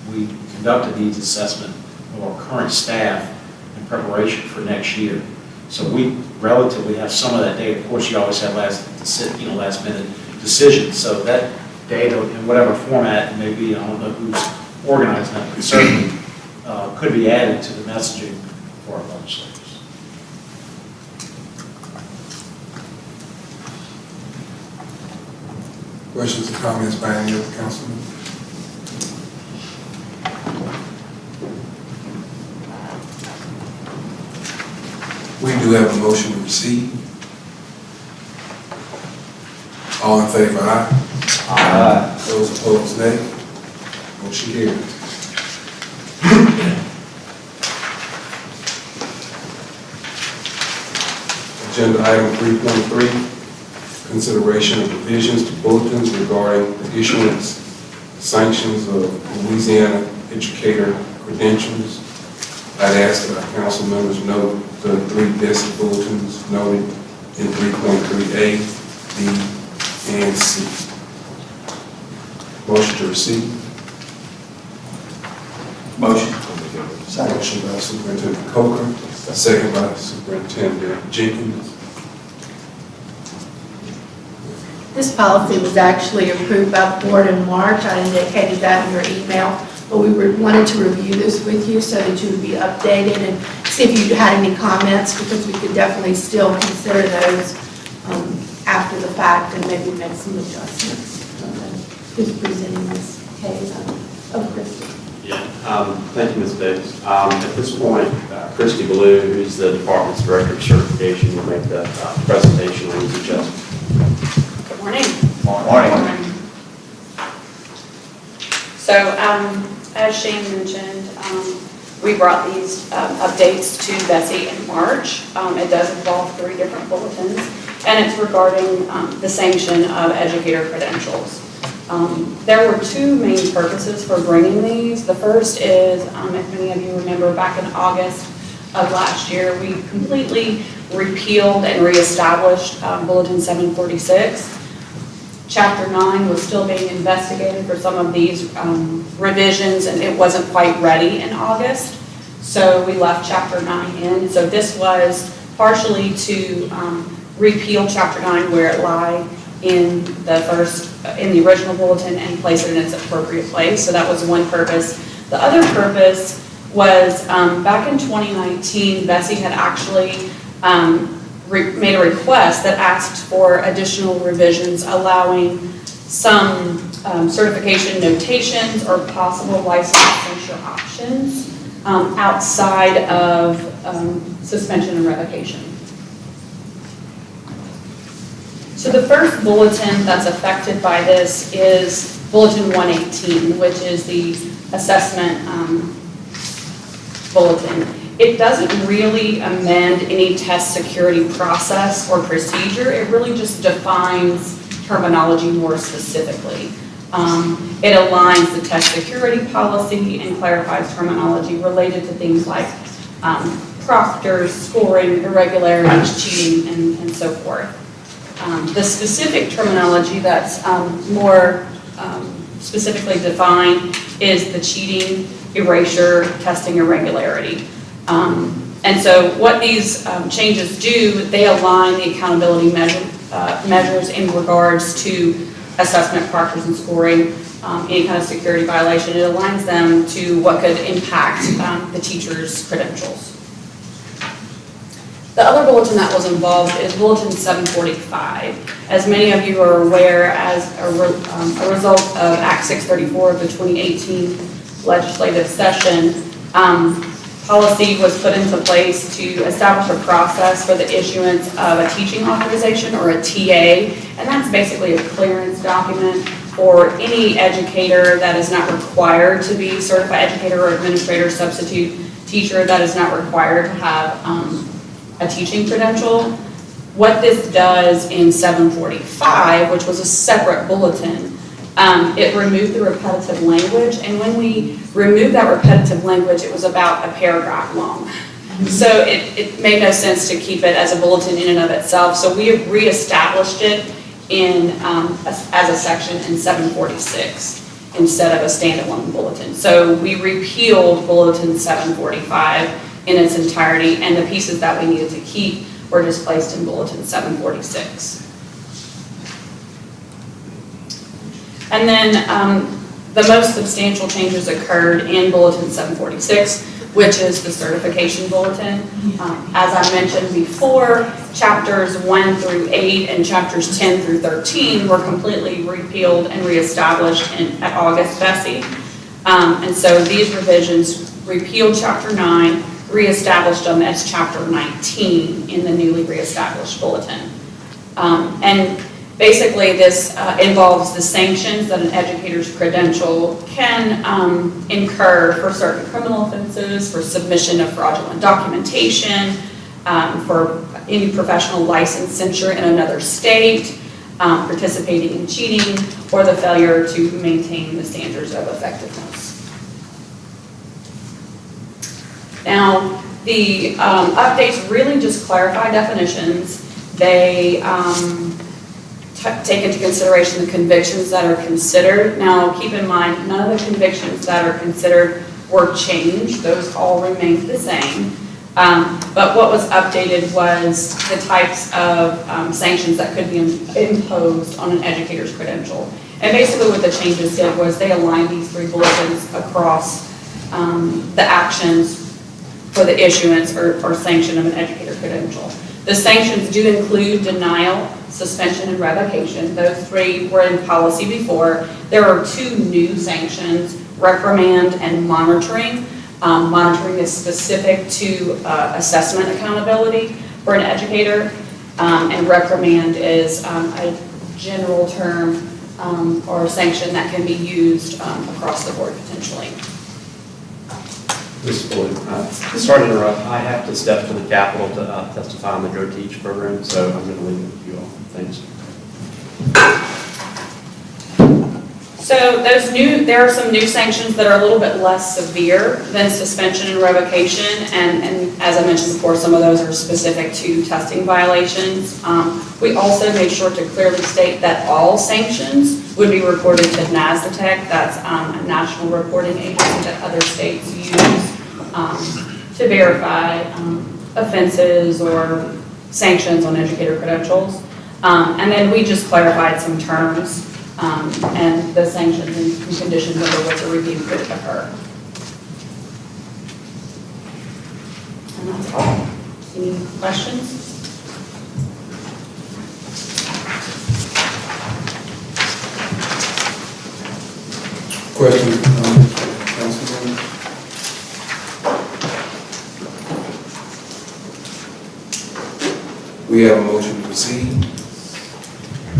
we conduct a needs assessment of our current staff in preparation for next year. So we relatively have some of that data. Of course, you always have last minute decisions. So that data, in whatever format it may be, I don't know who's organizing that, but certainly could be added to the messaging for our legislators. Questions or comments by any of the councilmen? We do have a motion to receive. All in favor, aye. Aye. Those opposed, nay. Motion carries. Agenda item 3.3, consideration of revisions to bulletins regarding the issuance sanctions of Louisiana Educator credentials. I'd ask that our council members note the 3 basic bulletins noted in 3.3A, B, and C. Motion to receive. Motion. Motion by Superintendent Coker, second by Superintendent Jenkins. This policy was actually approved by the board in March. I indicated that in your email, but we wanted to review this with you so that you would be updated and see if you had any comments, because we could definitely still consider those after the fact and maybe make some adjustments. Who's presenting this case? Christy. Yeah, thank you, Ms. Davis. At this point, Christy Ballou, who's the department's director of certification, will make the presentation on these adjustments. Good morning. Morning. So, as Shane mentioned, we brought these updates to Bessie in March. It does involve 3 different bulletins, and it's regarding the sanction of educator credentials. There were 2 main purposes for bringing these. The first is, if many of you remember, back in August of last year, we completely repealed and reestablished Bulletin 746. Chapter 9 was still being investigated for some of these revisions, and it wasn't quite ready in August. So we left Chapter 9 in. So this was partially to repeal Chapter 9 where it lied in the original bulletin and place it in its appropriate place. So that was one purpose. The other purpose was back in 2019, Bessie had actually made a request that asked for additional revisions allowing some certification notations or possible licensure options outside of suspension and revocation. So the first bulletin that's affected by this is Bulletin 118, which is the assessment bulletin. It doesn't really amend any test security process or procedure. It really just defines terminology more specifically. It aligns the test security policy and clarifies terminology related to things like proctors, scoring, irregularities, cheating, and so forth. The specific terminology that's more specifically defined is the cheating, erasure, testing irregularity. And so what these changes do, they align the accountability measures in regards to assessment, proctors, and scoring, any kind of security violation. It aligns them to what could impact the teacher's credentials. The other bulletin that was involved is Bulletin 745. As many of you are aware, as a result of Act 634 of the 2018 legislative session, policy was put into place to establish a process for the issuance of a teaching authorization, or a TA, and that's basically a clearance document for any educator that is not required to be certified educator or administrator substitute teacher that is not required to have a teaching credential. What this does in 745, which was a separate bulletin, it removed the repetitive language, and when we removed that repetitive language, it was about a paragraph long. So it made no sense to keep it as a bulletin in and of itself, so we have reestablished it as a section in 746 instead of a standalone bulletin. So we repealed Bulletin 745 in its entirety, and the pieces that we needed to keep were just placed in Bulletin 746. And then the most substantial changes occurred in Bulletin 746, which is the certification bulletin. As I mentioned before, chapters 1 through 8 and chapters 10 through 13 were completely repealed and reestablished at August Bessie. And so these revisions repealed chapter 9, reestablished them as chapter 19 in the newly reestablished bulletin. And basically this involves the sanctions that an educator's credential can incur for certain criminal offenses, for submission of fraudulent documentation, for any professional licensure in another state, participating in cheating, or the failure to maintain the standards of effectiveness. Now, the updates really just clarify definitions. They take into consideration the convictions that are considered. Now, keep in mind, none of the convictions that are considered were changed. Those all remained the same. But what was updated was the types of sanctions that could be imposed on an educator's credential. And basically what the changes did was they aligned these three bulletins across the actions for the issuance or sanction of an educator credential. The sanctions do include denial, suspension, and revocation. Those three were in policy before. There are two new sanctions, reprimand and monitoring. Monitoring is specific to assessment accountability for an educator, and reprimand is a general term or sanction that can be used across the board potentially. Mr. Bulletin, sorry to interrupt. I have to step to the Capitol to testify on the Go Teach program, so I'm going to leave it with you all. Thanks. So there are some new sanctions that are a little bit less severe than suspension and revocation, and as I mentioned before, some of those are specific to testing violations. We also made sure to clearly state that all sanctions would be reported to NASDATEC. That's a national reporting agency that other states use to verify offenses or sanctions on educator credentials. And then we just clarified some terms and the sanctions and conditions under which a review could occur. And that's all. Any questions? Questions, Councilman? We have a motion to proceed.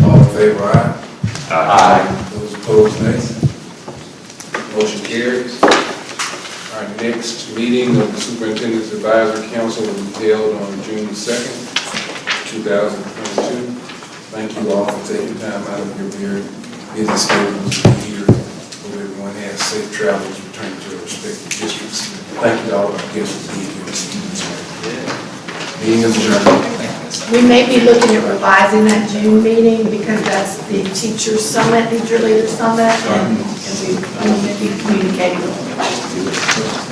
All in favor, aye? Aye. Those opposed, nay. Motion carries. Our next meeting of the Superintendent's Advisory Council will be held on June 2nd, 2022. Thank you all for taking time out of your very busy schedules to be here. Hope everyone has safe travels returning to their respective districts. Thank you to all of our guests for being here this evening. Meeting is adjourned. We may be looking at revising that June meeting because that's the teacher summit, teacher leader summit, and we may be communicating with them.